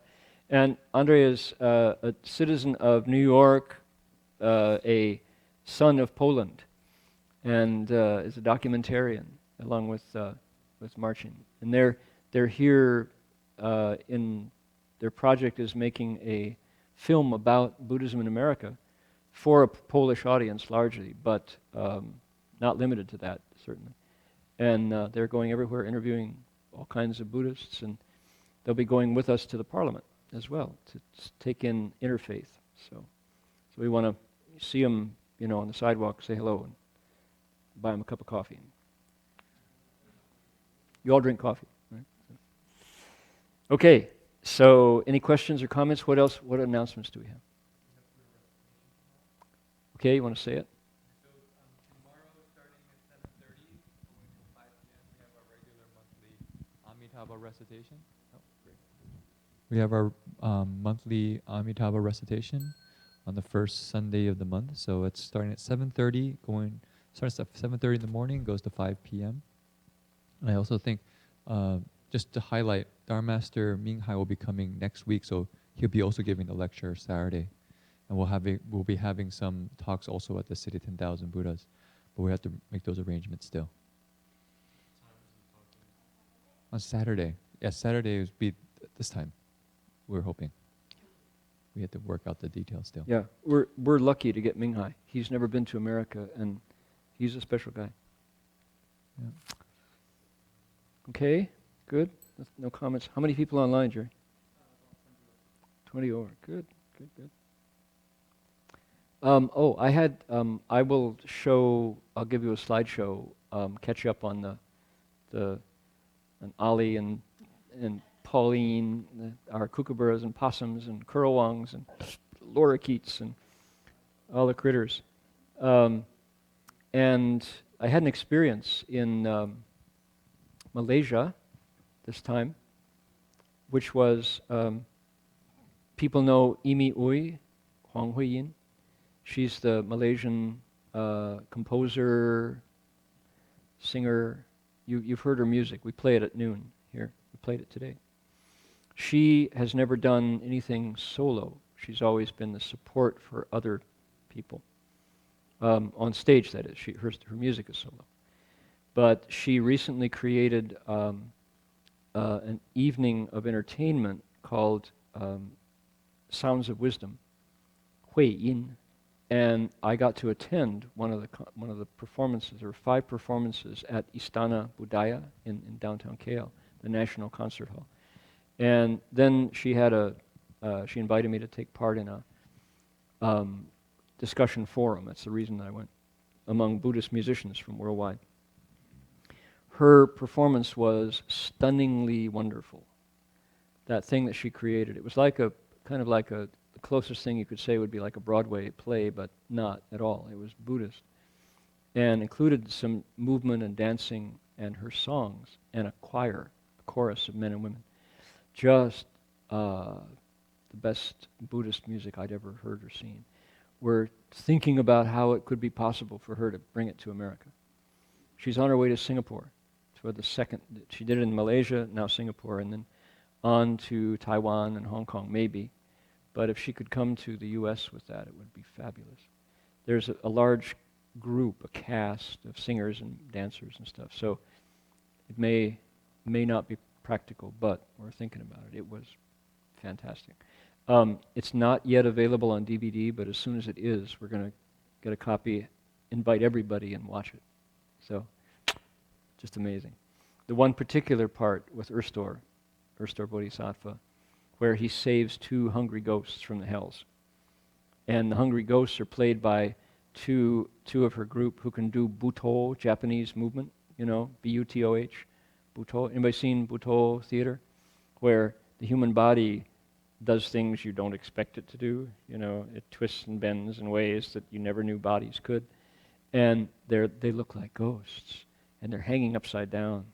And Andre is a citizen of New York, a son of Poland, and is a documentarian along with Marcin. And they're here in their project is making a film about Buddhism in America for a Polish audience largely, but not limited to that, certainly. And they're going everywhere interviewing all kinds of Buddhists, and they'll be going with us to the Parliament as well to take in interfaith. So we want to see them, on the sidewalk, say hello, and buy them a cup of coffee. You all drink coffee, right? Okay, so any questions or comments? What else? What announcements do we have? Okay, you want to say it? So tomorrow, starting at 7:30, going to 5 p.m., we have our regular monthly Amitabha recitation. Oh, great. We have our monthly Amitabha recitation on the first Sunday of the month. So it's starting at 7:30, starts at 7:30 in the morning, goes to 5 p.m. And I also think, just to highlight, Dharma Master Minghai will be coming next week, so he'll be also giving the lecture Saturday. And we'll be having some talks also at the City 10,000 Buddhas, but we have to make those arrangements still. On Saturday. Yes, Saturday would be this time. We're hoping. We have to work out the details still. Yeah, we're lucky to get Minghai. He's never been to America, and he's a special guy. Yeah. Okay, good. No comments. How many people online, Jerry? 20 over. Good. I will show. I'll give you a slideshow. Catch up on on Ali and Pauline, our kookaburras and possums and currawongs and lorikeets and all the critters. And I had an experience in Malaysia this time, which was people know Imi Ui, Huang Huiyin. She's the Malaysian composer, singer. You've heard her music. We play it at noon here. We played it today. She has never done anything solo. She's always been the support for other people. On stage, that is. Her music is solo. But she recently created an evening of entertainment called Sounds of Wisdom, Hui Yin. And I got to attend one of the performances. There were 5 performances at Istana Budaya in downtown KL, the National Concert Hall. And then she invited me to take part in a discussion forum. That's the reason that I went, among Buddhist musicians from worldwide. Her performance was stunningly wonderful. That thing that she created, it was the closest thing you could say would be like a Broadway play, but not at all. It was Buddhist. And included some movement and dancing and her songs and a choir, a chorus of men and women. Just the best Buddhist music I'd ever heard or seen. We're thinking about how it could be possible for her to bring it to America. She's on her way to Singapore for the second. She did it in Malaysia, now Singapore, and then on to Taiwan and Hong Kong, maybe. But if she could come to the U.S. with that, it would be fabulous. There's a large group, a cast of singers and dancers and stuff. So it may not be practical, but we're thinking about it. It was fantastic. It's not yet available on DVD, but as soon as it is, we're going to get a copy, invite everybody and watch it. So, just amazing. The one particular part with Erstor Bodhisattva, where he saves 2 hungry ghosts from the hells. And the hungry ghosts are played by two of her group who can do Butoh, Japanese movement, B-U-T-O-H, Butoh. Anybody seen Butoh theater? Where the human body does things you don't expect it to do. It twists and bends in ways that you never knew bodies could. And they look like ghosts. And they're hanging upside down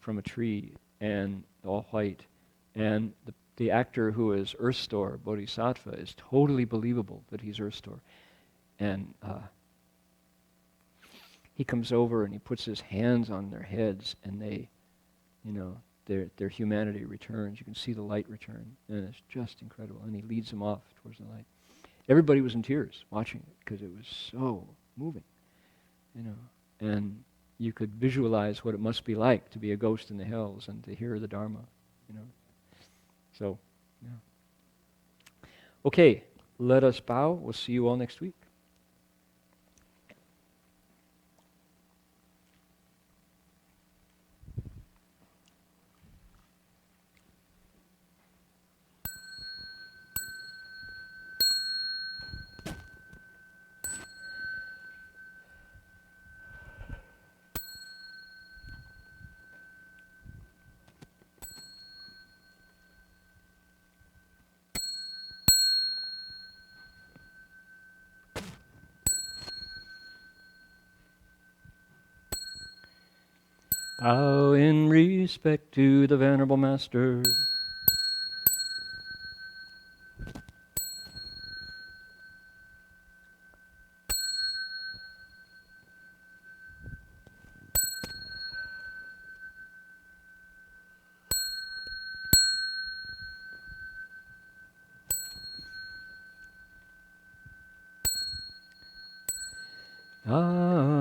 from a tree, and all white. And the actor who is Erstor Bodhisattva is totally believable that he's Erstor. And he comes over and he puts his hands on their heads, and they, their humanity returns. You can see the light return, and it's just incredible. And he leads them off towards the light. Everybody was in tears watching it because it was so moving, and you could visualize what it must be like to be a ghost in the hills and to hear the Dharma, So, yeah. Okay, let us bow. We'll see you all next week. Bow in respect to the Venerable Master. Ah.